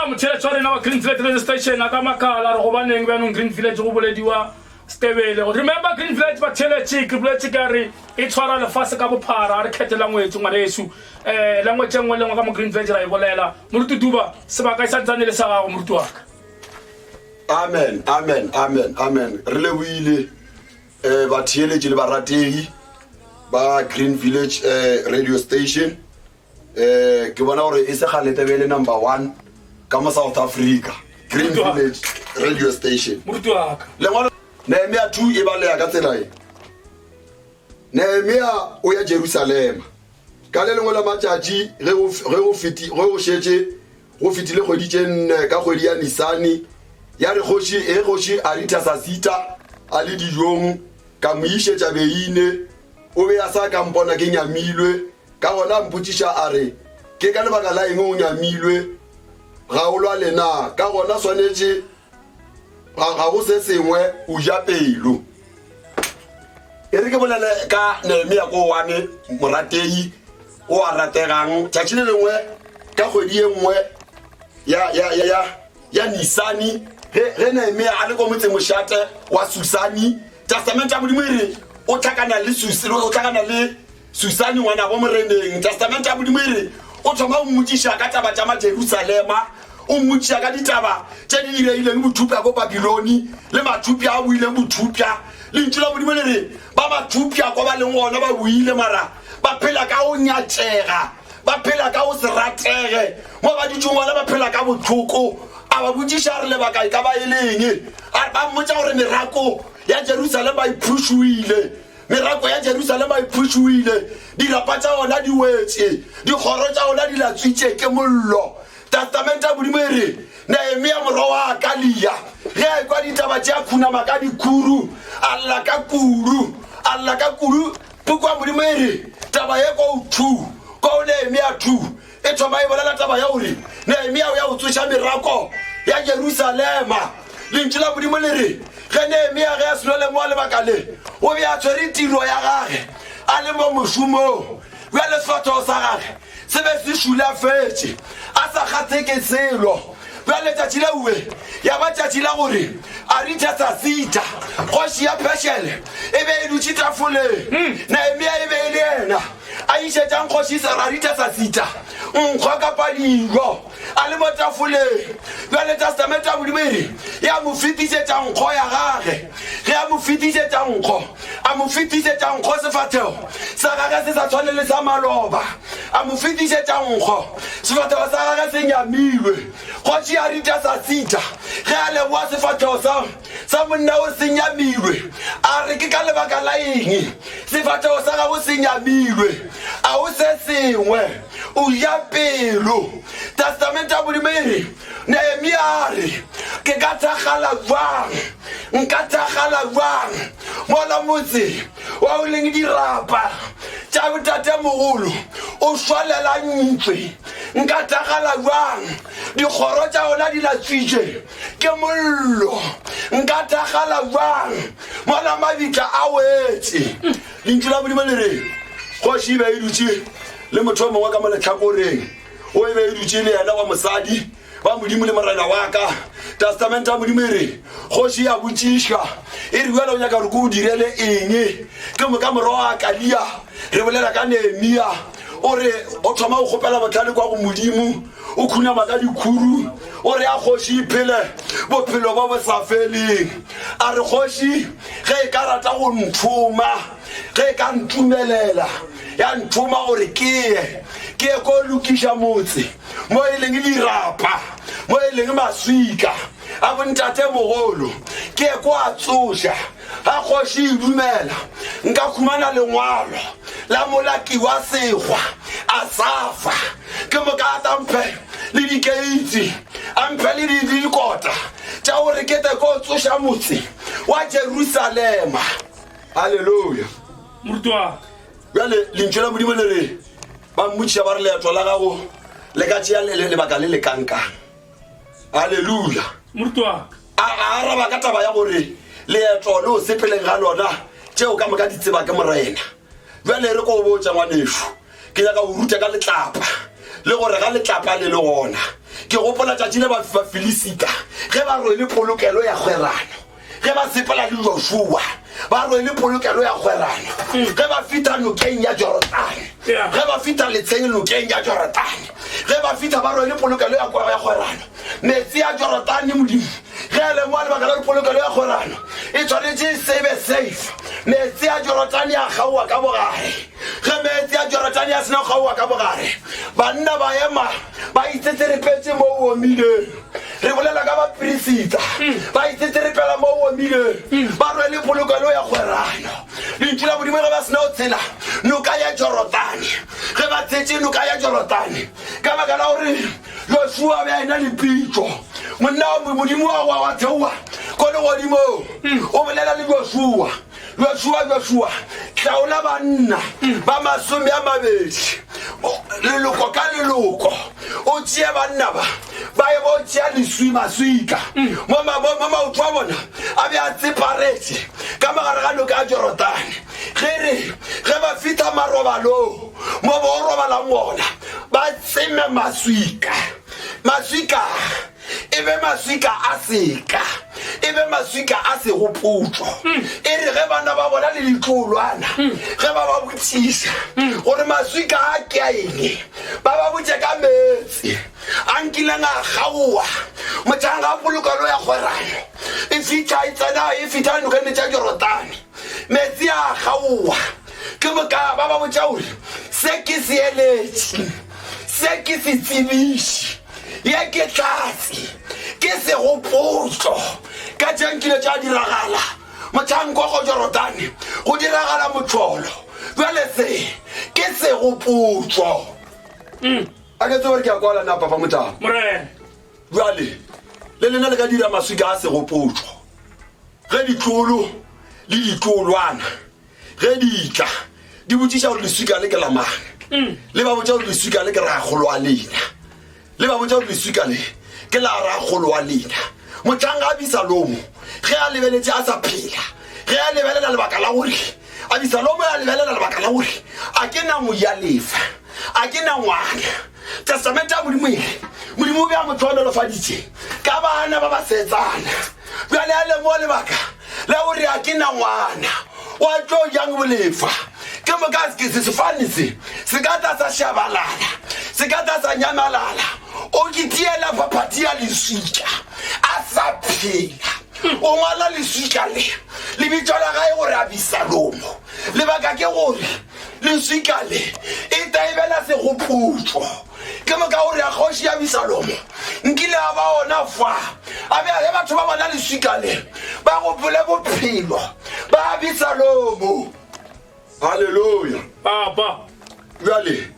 mutshele tshware na Green Village radio station aka makala re go baneng byanong Green Village go bolediwa stebele remember Green Village ba tshele chiki ka re e tshwara lefase ka bophara re khethela ngwetsi ngwana yesu langwetse ngwe lengwe ka mo Green Village ra e bolela moruti Duba sebaka sa tsanele sa gago moruti wa ka amen re le buile ba tsheletsi le barategi ba Green Village radio station ke bona gore e se galetebele number 1 kama South Africa Green Village radio station moruti wa ka lengwalo Nehemia 2 e baleya ka tsela e Nehemia o ya Jerusalem ka le lengwe la matšatši ge go fitile kgwedi tše 4 ka kgwedi ya Nisani ya re kgoši Aritasasita a le dijong ka mo išetša beine o be a sa ka mpona ke nyamilwe ka gona mpotšiša a re ke ka lebaka la eng o nyamilwe ga o lwa lena ka gona swanetše ga go se sengwe o ja pelo e re ke bolele ka Nehemia ko wane moratei o a rategang tšatši le lengwe ka kgwedi ye nngwe ya Nisani ge Nehemia a le ko motse mošate wa Susani testament ya modimo e re o tlhakana le Susani ngwana go moreneng testament ya modimo e re o thoma o mmotšiša ka taba tša majerusalema o mmotšiša ka ditaba tše di direileng bothupja ko Babiloni le mathupja a boileng bothupja lentšu la modimo le re ba mathupja ko ba leng gona ba boile mara ba phela ka o nyatšega ba phela ka o se ratege mo ba ditšong gona ba phela ka botlhoko a ba botšiša re lebaka e ka ba e leng ba mmotša gore merako ya Jerusalem ba iphušoile merako ya Jerusalem ba iphušoile dirapa tša ona di wetse dikgoro tša ona di latswitše ke mollo testament ya modimo e re Nehemia morwa wa Akalia ge a kwa ditaba tše a khunama ka dikuru alla ka kudu puku ya modimo e re taba ye ko Nehemia 2 e thoma e bolela taba ya gore Nehemia o ya go tsoša merako ya Jerusalema lentšu la modimo le re ge Nehemia ge a seno lemoa lebaka le o be a tshwere tiro ya gage a le mo mošomong bjale sefatho sa gage se be se šulafetše a sa kgatheke selo bjale tšatši leue ya ba tšatši la gore a ritha sa sita kgoši ya phešele e be e dutše tafoleng naemia e be e le ena a išetšang kgoši sera ritha sa sita nkgwa ka padilo a le mo tafoleng bjale testamento ya modimo ere ya mo fetišetša nkgo ya gage ge a mo fetišetša nkgo a mo fetišetša nkgo sefathego sa gage se sa tshwane le sa maloba a mo fetišetša nkgo sefathego sa gage se nyamilwe kgoši ya ritha sa sita ge a leboa sefathego sa monna o se nyamilwe a re ke ka lebaka la eng sefathego sa gago se nyamilwe a o se sengwe o ja pelo testamento ya modimo ere Nehemia a re ke ka thakgala jwang nka thakgala jwang mola motse wa o leng dirapa tša botatemogolo o swalela ntswe nka thakgala jwang dikgoro tša ona di latswitše ke mollo nka thakgala jwang mola mabitla a wetse lentšu la modimo le re kgoši e be e dutše le motho o mongwe ka mo letlhakoreng o e be e dutše le yena wa mosadi wa modimo le morena wa ka testamento ya modimo ere kgoši ya botšiša e re buela o nyaka gore ko o direle eng ke mo ka morogo a kalia re bolela ka Nehemia o re o thoma o kgopela botlhale kwa go modimo o khunama ka dikhuru o re a kgoši iphele bophelo bo bo sa feleng a re kgoši ge e ka rata go nthoma ge e ka ntumelela ya nthoma gore ke ye ko lokiša motse mo e leng dirapa mo e leng maswika a bontate mogolo ke ye ko a tsoša a kgoši e dumela nka khumana lengwalo la molaki wa segwa a safa ke mo ka tamphe le dikeitsi a mphe le dikota tša gore ke te ko tsoša motse wa Jerusalema halleluja morutwa bjale lentšu la modimo le re ba mmotšiša ba re leeto la gago le ka tšea lebaka le lekankang halleluja morutwa a araba ka taba ya gore leeto le o sepeleng ga lona tšeo ka moka di tseba ke morena bjale re ko o botša ngwanešo ke nyaka o ruta ka letlapa le gore ga letlapa le le gona ke gopola tšatši le bafilisita ge ba rwele polokelo ya kgwerano ge ba sepela le Joshua ba rwele polokelo ya kgwerano ge ba fita nokeng ya Jorodane ge ba fita letsheng nokeng ya Jorodane ge ba fita ba rwele polokelo ya kgwerano metsi ya Jorodane modimo ge a lemoa lebaka la polokelo ya kgwerano e tshwanetse se be safe metsi ya Jorodane ya kgaowa ka bogare ge metsi ya Jorodane ya sena kgaowa ka bogare banna ba ema ba itsetserepetse mo o omileng re bolela ka bapirisita ba itsetserepela mo o omileng ba rwele polokelo ya kgwerano lentšu la modimo ge ba sena o tshela noka ya Jorodane ge ba tshetse noka ya Jorodane ka baka la gore Joshua be a ena le pitso monna modimo wa theowa ko le godimo o bolela le Joshua hlaola banna ba 20 leloko ka leloko o tšea banna ba e bo tšea leswi maswika mo maoto a bona a be a tseparetše ka magare ga noka ya Jorodane ge ba fita marobalo mo bo robalang gona ba tseme maswika e be maswika a seka e be maswika a se gopotso e re ge bana ba bona le ditlolwana ge ba botšiša gore maswika a ke a eng ba botše ka metsi a nkileng a kgaowa motšang ga polokelo ya kgwerano e fita nokane tša Jorodane metsi a kgaowa ke moka ba botša gore se ke se eletše se ke se tsebiše ye ke tlatse ke se gopotso ka tšankile tša diragala motšhanko go Jorodane go diragala motšholo bjale se ke se gopotso a ke tse gore ke a kwala na papa motaba bjale le lena le ka dira maswika a se gopotso ge ditlolo le ditlolwana ge di tla di botšiša gore leswika le ke la mang le ba botša gore leswika le ke ragolo a lena le ba botša gore leswika le ke la ragolo wa lena motlang a bisa lomo ge a lebeletše a sa phela ge a lebelela lebaka la gore Abisalomo a lebelela lebaka la gore a ke na moyalefa a ke na ngwana testamente ya modimo o be a motho wa nolofaditse ka bana ba ba setsana bjale a lemoa lebaka la gore a ke na ngwana wa tlo jang bolefa ke moka sefane se ka tla sa shabalala se ka tla sa nyamalala o ketiela phaphathi ya leswika a sa phela o ngwala leswika le bitso la gae gore Abisalomo lebaka ke gore leswika le e taebela segopotso ke moka gore a kgoši ya Abisalomo nkile a ba ona fa a be a batho ba bona leswika le ba gopole bophelo ba Abisalomo. Haleluya. Papa Jale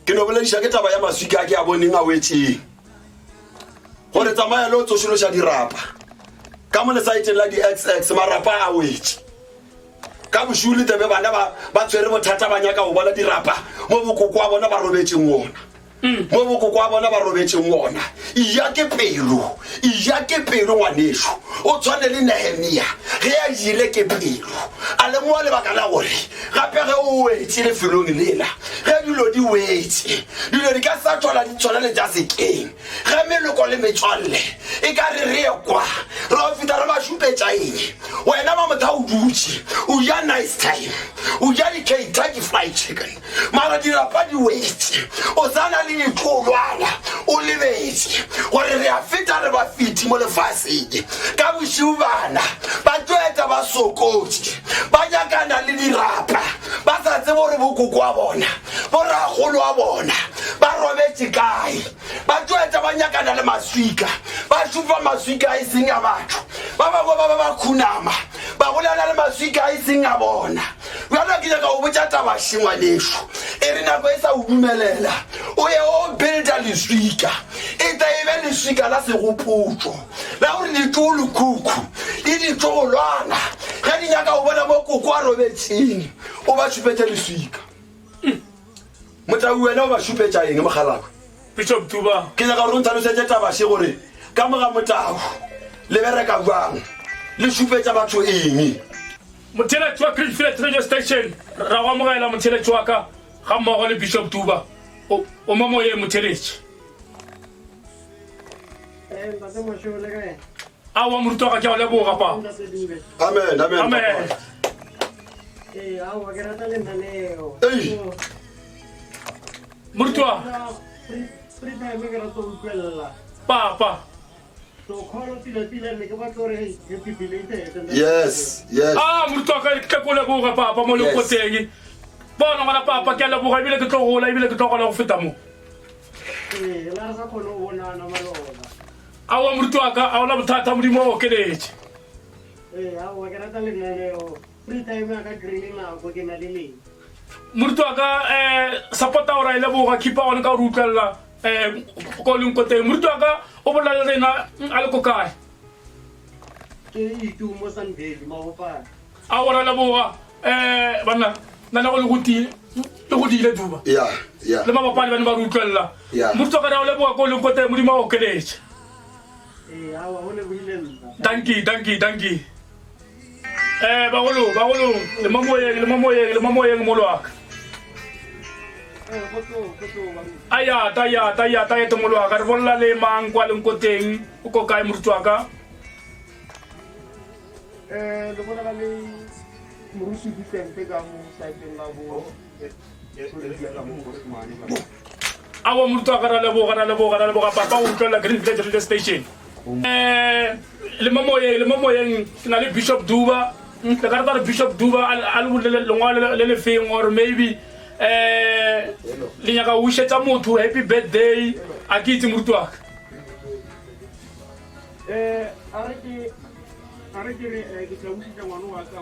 ke no bolediša ke taba ya maswika a ke a boneng a wetseng gore tsamaya le o tsošološa dirapa ka mo lesaeteng la di-XX marapa a wetse ka bošule tebe bana ba tshwere bothata ba nyaka go bona dirapa mo bokoko wa bona ba robetseng ona mo bokoko wa bona ba robetseng ona iya ke pelo ngwanešo o tshwane le Nehemia ge a ile ke pelo a lemoa lebaka la gore gape ge o wetse lefelong lela ge dilo di wetse dilo di ka sa tswala di tshwana le tša sekeng ge meloko le metswalle e ka re re kwa re o feta re ba šupetša eng wena ba motho a o dutse o ja nice time o ja di-Kentucky Fried Chicken mara dirapa di wetse o sa na le ditlolwana o lebetse gore re a feta re ba fiti mo lefaseng ka bosiu bana ba tloeta ba sokotse ba nyakana le dirapa ba sa tsebe gore bokoko wa bona boragolo wa bona ba robetse kae ba tloeta ba nyakana le maswika ba šupa maswika a e seng a batho ba bangwe ba khunama ba bolela le maswika a e seng a bona bjalo ke nyaka o botša taba šengwanešo e re nako e sa o dumelela o ye o builda leswika e ta e be leswika la segopotso la gore ditolokuku le ditlogolwana ge di nyaka go bona mo koko a robetseng o ba šupetša leswika motau wena o ba šupetša eng mogalako Bishop Tuba ke nyaka gore o ntlhalosetse tabashe gore ka moga motau le bereka jang le šupetša batho eng motheletši wa Greenfield radio station ra go amogela motheletši wa ka ga mmogo le Bishop Tuba o mo moye motheletši a wa moruti wa ka ke a go leboga papa amen moruti wa papa yes moruti wa ka ke ko leboga papa mo lekoteng bona ngwana papa ke a leboga ebile ke tlo gola ebile ke tlo gola go feta mo a wa moruti wa ka a ona bothata modimo o okeletše moruti wa ka support-a gore a e leboga keepa gone ka gore utlwelela ko lenkoteng moruti wa ka o bolela le rena a le ko kae a gona leboga banna nna go le godile Tuba le mabapadi ba ne ba re utlwelela moruti wa ka ra o leboga ko lenkoteng modimo o okeletše danki bagolo le mamoyeng molo wa ka ayata molo wa ka re bolela le mang kwa lenkoteng o ko kae moruti wa ka le bona le morusi di tempe ka mo saiteng la bo awa moruti wa ka ra leboga papa o utlwelela Greenfield radio station le mamoyeng ke na le Bishop Duba le ka rata re Bishop Duba a le bolele lengwalo le lefeng or maybe le nyaka o wišetša motho happy birthday a ke itse moruti wa ka a re ke tla bušetša ngwane wa ka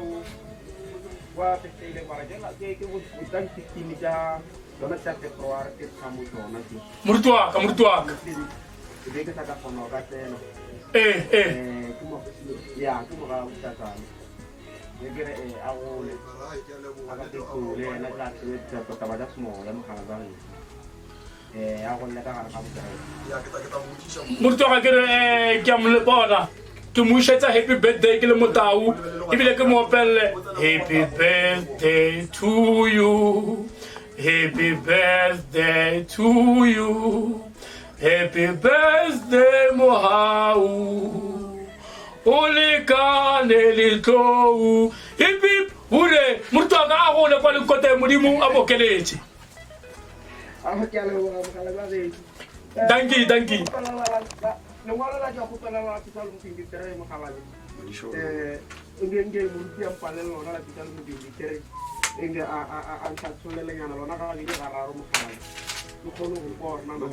wa fetile bara ke botang 16 tša yona tša February ke tšamo tsona moruti wa ka be ke sa ka kgona ka tsena ke moga ušatsane e kere a gole a ka tekole ena tla sebetsa taba tša semoya mogala tsa gena a golle ka gare ga bokereke moruti wa ka ke re ke a molepona ke mo ishetsa happy birthday ke le Motau ebile ke mo opelle happy birthday to you, happy birthday to you, happy birthday Mohau ole ka ne le tlou hip hip hure motho ka go le kwa le kote modimo a bokeletse. Thank you lengwalo la go tsela la tsa mo pinditere mo khalale ngenge mo tia mpale lona la tsa mo pinditere enge a ntsa tsolele nyana lona ka le ga raro mo khalale go kgone go bona no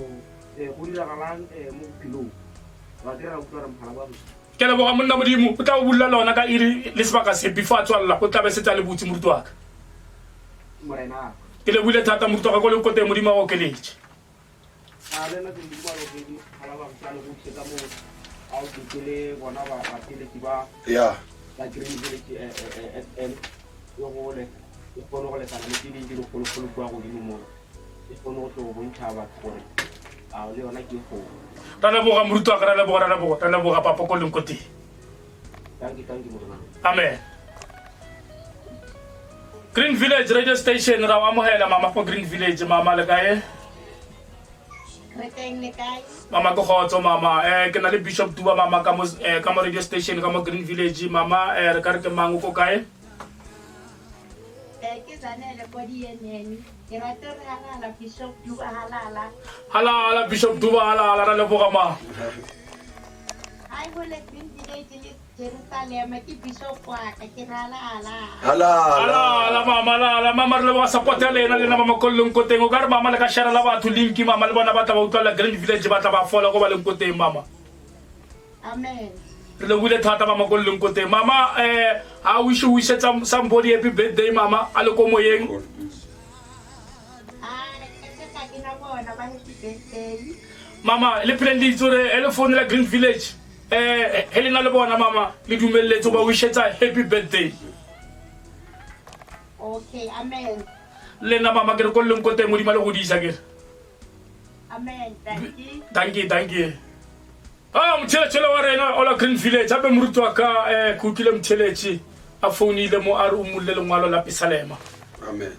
go dira galang mo pilo ba dira go tsara mhala ba ke le boga monna modimo o tla o bulla lona ka iri le sebaka se before tswalla go tla be se tsa le butsi moruti wa ka morena ke le bule thata moruti wa ka go le kote modimo wa okeletse a le na ke di kwa go di hala ba tsala go tsheka mo a o dikele bona ba tele tiba ya la green village SL yo go le o kono go le sana le tele di go go kwa go di mo e kono go go ntaba gore a le yona ke go tana boga moruti wa ka rana boga papa ko le kote. thank you morena. Amen. Green Village radio station ra wa mohela mama ko Green Village mama le kae mama go khotso mama ke na le Bishop Duba mama ka mo radio station ka mo Green Village mama re ka re ke mangu ko kae ke zanele kwa di eneni ke rata re halala Bishop Duba halala Bishop Duba halala ra le boga ma ai go le Green Village le Jerusalem ke Bishop wa ka ke halala ala mama re le boga support ya lena le na mama ko leng ko teng o ka re mama le ka share la batho link mama le bona ba tla ba utlwa Green Village ba tla ba fola go ba leng ko teng mama. Amen. Le bule thata mama ko leng ko teng mama I wish somebody happy birthday mama ale ko moyeng mama le plan di tsore ele phone la Green Village Helena le bona mama le dumelletse ba wishetsa happy birthday. Okay, amen. Le na mama ke re ko leng ko teng mo di male go di isa ke. Amen. Thank you. Mtheletse wa rena ola Green Village ape moruti wa ka ku kile mtheletse a phone ile mo a re umulle lengwalo la Pisalema. Amen.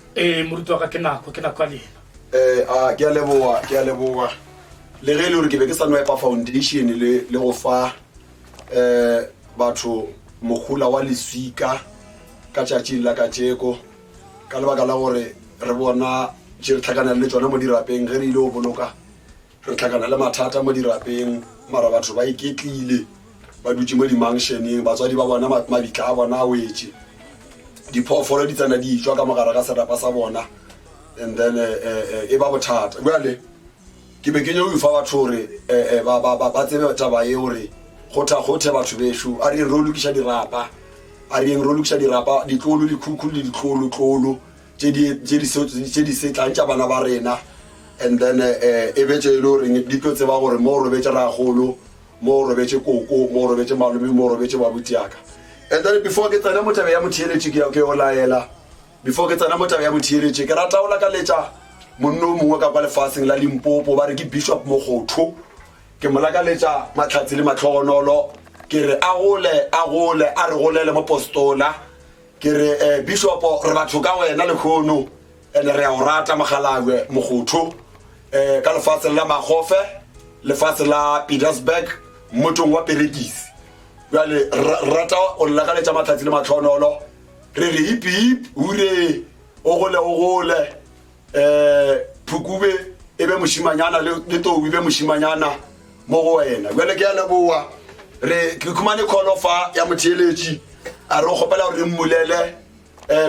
Moruti wa ka ke nako a lena. A ke a leboa le ge le re ke be ke sa no epa foundation le go fa batho mogula wa leswika ka tšatši la ka tšeko ka lebaka la gore re bona tše re tlhakana le tsona mo dirapeng ge re ile go boloka re tlhakana le mathata mo dirapeng mara batho ba iketlile ba dutse mo di-manctioneng batswadi ba bona mabitla a bona a wetse diphoofolo di tsena di tswa ka mogara ka serapa sa bona and then e ba bothata jale ke be ke nye o fa batho gore ba tsebe taba ye gore gothe batho besho a reng ro lokisa dirapa ditlolo dikhukhu le ditlolo tse di setlang tša bana ba rena and then e betse e le gore di tlo tseba gore mo o robetse ragolo mo o robetse koko mo o robetse malome mo o robetse babutiaka and then before ke tsena motabe ya motheeletše ke o laela before ke tsena motabe ya motheeletše ke rata o lakaletša monno mongwe ka kwa lefaseng la Limpopo ba re ke Bishop Mogotho ke mo lakaletša matlhatsi le matlhogonolo ke re a gole a re golele mo postola ke re Bishop re batho ka wena le khono ene re a o rata Mogalawe Mogotho ka lefatshe la Magofe lefatshe la Petersburg motong wa Perekisi jale rata o lakaletša matlhatsi le matlhogonolo re re hip hip ure o gole phukube e be moshimanyana le tou e be moshimanyana mo go wena jale ke a leboa re ke khumane kholofa ya motheeletši a re gopela gore mmolele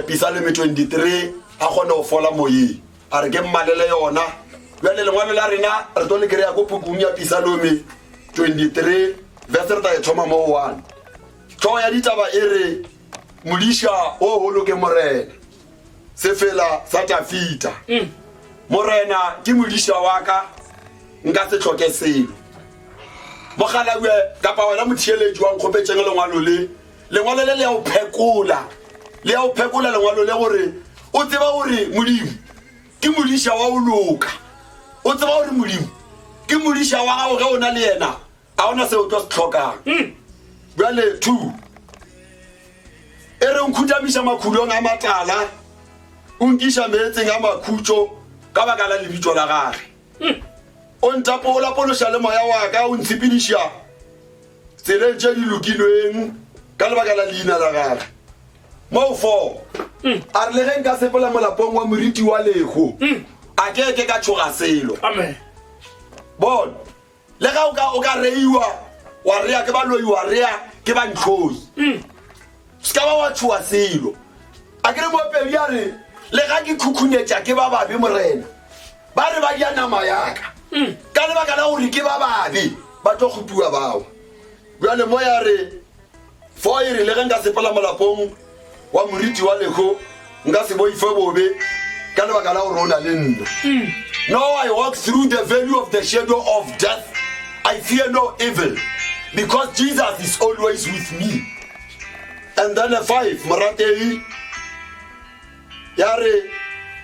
Pisaleme 23 a gone go fola moyeng a re ke mmalele yona jale lengwalo la rena re tlo le kry-a ko phukung ya Pisaleme 23 verse re ta e thoma mo 1 tlhogo ya ditaba e re modiša o golo ke morena se fela sa tafita morena ke modiša wa ka nka se tlhoke selo Mogalawe kapa wena motheeletši wa nkgopetseng lengwalo le le a o phekola lengwalo le gore o tseba gore modimo ke modiša wa o loka o tseba gore modimo ke modiša wa gago ge o na le yena a ona se o tlo se tlhokang Bjale 2 ere nkhutamisha makhulong a matala o nkisha metseng a makhutso ka baka la lebitso la gage o ntapola polosha le moya wa ka o ntshipidisha tseleng tše di lokilweng ka lebaka la leina la gage mo 4 a re le ge nka sepola molapong wa moriti wa lego a keke ka tshoga selo amen bon le ga o ka reiwa wa rea ke ba loi wa rea ke ba ntlhoyi ska ba wa tshoga selo a ke re mo pedi ya re le ga ke khukhunetša ke ba babe morena ba re ba dia nama yaka ka lebaka la gore ke ba babe ba tlo kgopua bao bjale mo ya re 4 ere le ge nka sepela molapong wa moriti wa lego nka se boife bobe ka lebaka la gore o na le nna no I walk through the valley of the shadow of death I fear no evil because Jesus is always with me. And then 5 moratei ya re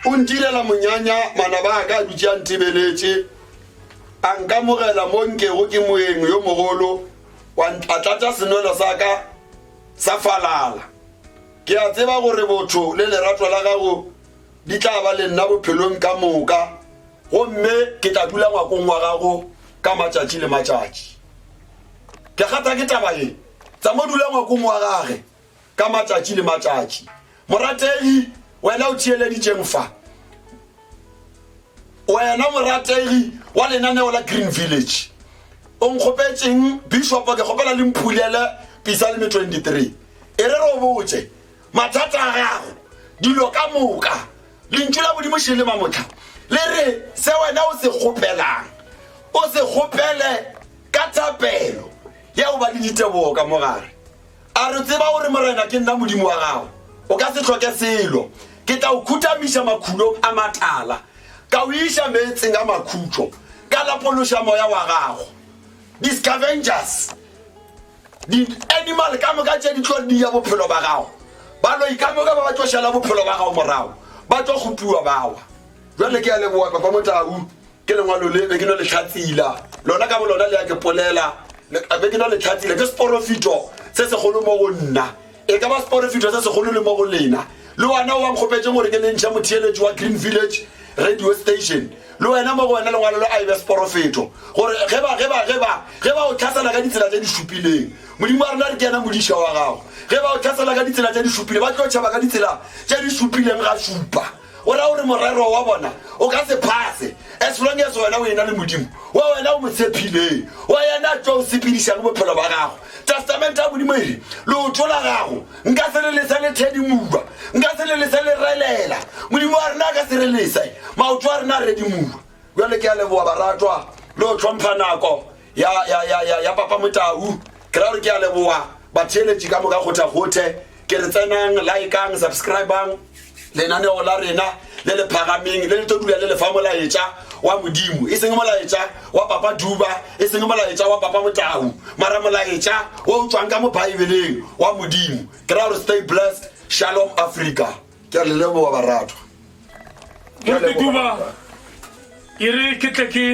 o ntirela monyanya mana ba ka dutse a ntebeletse a nkamogela mo nkego ke moeng yo mogolo wa tlatsa senwelo sa ka sa falala ke a tseba gore botho le lerato la gago di tla ba le nna bophelong ka moka gomme ke tla dula ngwakong wa gago ka matšatši le matšatši ke gata ke taba e tsa mo dula ngwakong wa gage ka matšatši le matšatši morategi wena o thieleditšeng fa wena morategi wa lenaneo la Green Village o nkgopetseng bishop ke kgopela le mpulele Psalm 23 e re ro botse mathata a gago dilo ka moka lentšula bodimo shele mamotla le re se wena o se kgopelang o se kgopele ka thapelo ya o ba le ditebogo ka mogare a re tseba gore morena ke nna modimo wa gago o ka se tlhoke selo ke tla o khutamisha makhulong a matala ka o isha metseng a makhutlo ka lapolosha moya wa gago the scavengers the animal ka moka tše di tlo di ya bophelo ba gago ba lo ikamoka ba tlo shela bophelo ba gago morago ba tlo khupiwa bawa jwale ke a leboa papa Motau ke lengwalo le be ke no le tlhatsila lona ka bolona le ya ke polela be ke no le tlhatsila ke sporofito se se golo mo go nna e ka ba sporofito se se golo le mo go lena le wana wa mkhopetse gore ke lentšha motheeletši wa Green Village radio station le wena mo go wena lengwalo le a ibe sporofito gore ge ba o tlhasela ka ditsela tse di šupileng modimo a rena re ke ena modiša wa gago ge ba o tlhasela ka ditsela tse di šupile ba tlo tšhaba ka ditsela tše di šupileng ga šupa ora gore morero wa bona o ka se phase as long as wena o ena le modimo wa wena o motshepileng wa yena tlo o sepediša go bophelo ba gago testament ya modimo ere le o tlola gago nka se lelesa le thedimuba nka se lelesa le relela modimo wa rena ka se relesa maoto a rena redimuba jale ke a leboa baratwa le o tlhompha nako ya papa Motau ke ra gore ke a leboa batheeletši ka moka gothagothe ke re tsenang likeang subscribang lenaneo la rena le le phagameng le le tlo dula le le fa molaetša wa modimo e seng molaetša wa papa Duba e seng molaetša wa papa Motau mara molaetša o tswang ka mo Bible-eng wa modimo ke ra gore stay blessed shalom Africa ke a le leboa baratwa Motho Duba ke re ke tle ke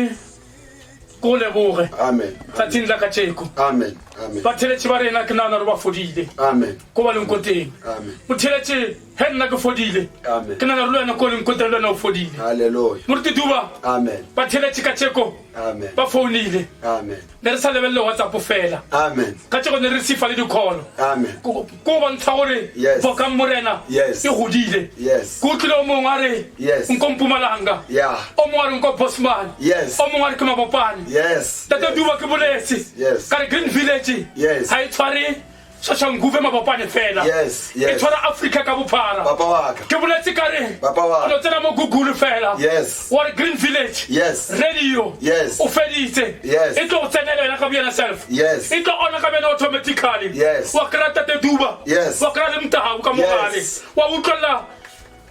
go leboge amen tsatsing la ka tšeko amen amen batheletši ba rena ke nana re ba fodile amen ko ba leng ko teng amen motheletši he nna ke fodile Amen. ke nana re le wena ko leng ko teng le wena o fodile hallelujah Moruti Duba amen batheletši ka tšeko amen ba founile amen ne re sa lebelele WhatsApp fela amen ka tšeko ne re sifa le dikholo amen ko bontsha gore Yes. bokang morena Yes. e godile Yes. ko tlile o mongwe a re Yes. nko Mpumalanga Yeah. o mongwe a re nko Bosman Yes. o mongwe a re ke Mabopane yes Tate Duba ke boletse Yes. ka re Green Village Yes. ha e tshware Shashanguve Mabopane fela Yes, e yes. tshwara Africa ka bophara papa wa ka ke boletse ka re Papa wa. o no tsena mo Google fela Yes. wa re Green Village Yes. radio Yes. o feditse Yes. e tlo go tsenela wena ka boyena self Yes. e tlo ona ka wena automatically Yes. wa kry-a Tate Duba Yes. wa kry-a le Motau ka mogale Yes. wa utlwelela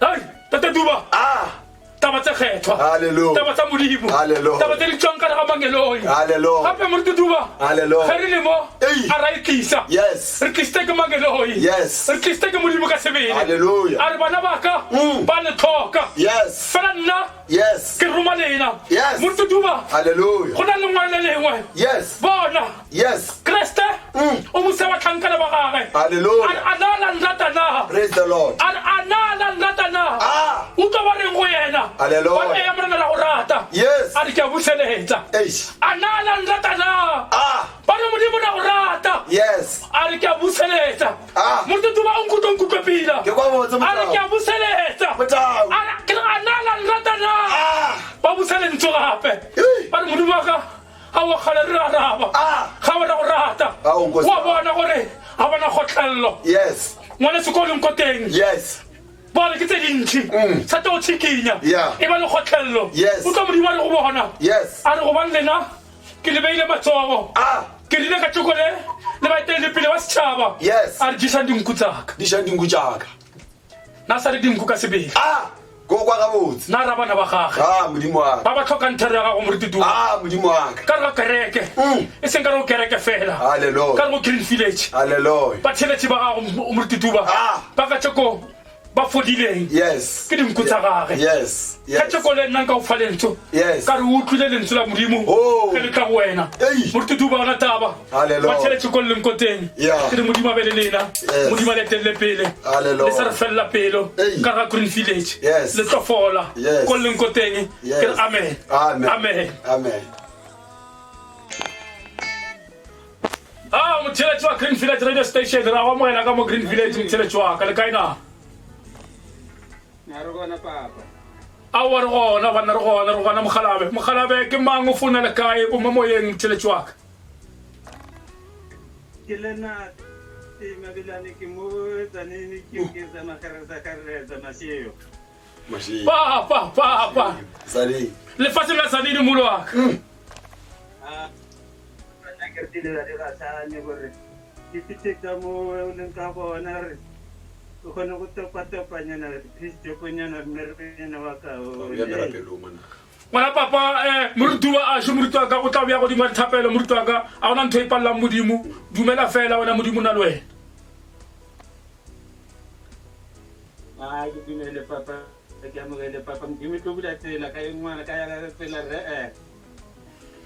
hai Tate Duba taba tse kgethwa Hallelujah. taba tsa modimo Hallelujah. taba tse di tswang ka re ga mangeloi Hallelujah. gape Moruti Duba Hallelujah. ge re le mo Ei. a ra e tlisa Yes. re tlisitse ke mangeloi Yes. re tlisitse ke modimo ka sebele Hallelujah. a re bana baka ba le tlhoka Yes. fela nna Yes. ke roma lena Yes. Moruti Duba Hallelujah. go na le ngwana le lengwe Yes. bona Yes. kreste o mo se wa tlhankana ba gagwe Hallelujah. anala nratana Praise the Lord. anala nratana o tlo ba reng go yena Hallelujah. ba ya morena la go rata Yes. a di ke a buseletsa Eish. anala nratana ba re modimo na go rata Yes. a re ke a buseletsa motutu ba o nkutlwe pila Ke kwa botse a re ke a Motau. buseletsa Motau. ke re anala nratana ba buselentso gape Hey. ba re modimo wa ka ga o kgale re araba ga bona go rata Nkosi. wa bona gore ga bona kgotlhelelo Yes. ngwane sekolong ko teng Yes. bale ke tse dintšhi sa teo tshikinya Yeah. e ba le kgotlhelelo Yes. o tlo modimo a re go bona Yes. a re gobane lena ke lebeile matsogo ke rile ka tšokole le baeteledipele ba setšhaba Yes. a re disang dinku tsaka Di sha dinku jaka. na sa le dinku ka sebele Go kwa ga botse. na ra bana ba gage Modimo wa ka. ba ba tlhokang thero ya gago morututu Modimo wa ka. ka re ga kereke e seng ka re go kereke fela Hallelujah. ka re go green village Hallelujah. batheletši ba gago morututuba ba ka tšeko ba fodileng Yes. ke dinku tsa gage Yes. ka tšeko le nnang ka go fa lentsho Yes. ka re o utlwile lentsho la modimo ke le tla go wena Ei. morututu ba ona taba Hallelujah. batheletše ko leng ko teng Yeah. ke re modimo a be le lena Yes. modimo a le etelele pele Hallelujah. le sa re felela pelo Ei. ka re ga green village Yes. le tlo fola Yes. ko leng ko teng Yes. ke re amen Amen. amen Amen. motheletši wa green village radio station ra go amoela ka mo green village motheletši wa ka le kaena Na re gona papa. a wa re gona banna re gona mogalabe ke mang o founa le kae o mo moyeng motheletši wa ka Ke lena mabilane ke mo tsanene ke sa magareza maseo. Mashi. papa Sali. lefatshe la sanini molo wa ka Ba ke dile la dira tsane gore ke fiteka mo leng ka bona re o kgone go topa-topanyana Kristo konyana mmerepena wa ka Ya mera pelo mona. ngwana papa morutuwa a še morutu wa ka o tla boya godimo wa dithapelo morutu wa ka a gona ntho e palelang modimo dumela fela wena modimo o na le wena ke dumele papa ke amogele papa modimo tlo bula tsela ka ngwana ka ya tsela re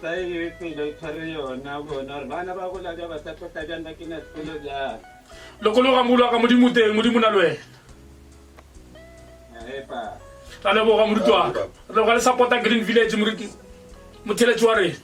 sa e tsela e tshware yona bona gore bana ba gola ja ba sa tlotla jang ba kena sekolo jang lokologa mogolo wa ka modimo teng modimo o na le wena pa ra leboga morutu wa ka re leboga le support-a green village motheletši wa rena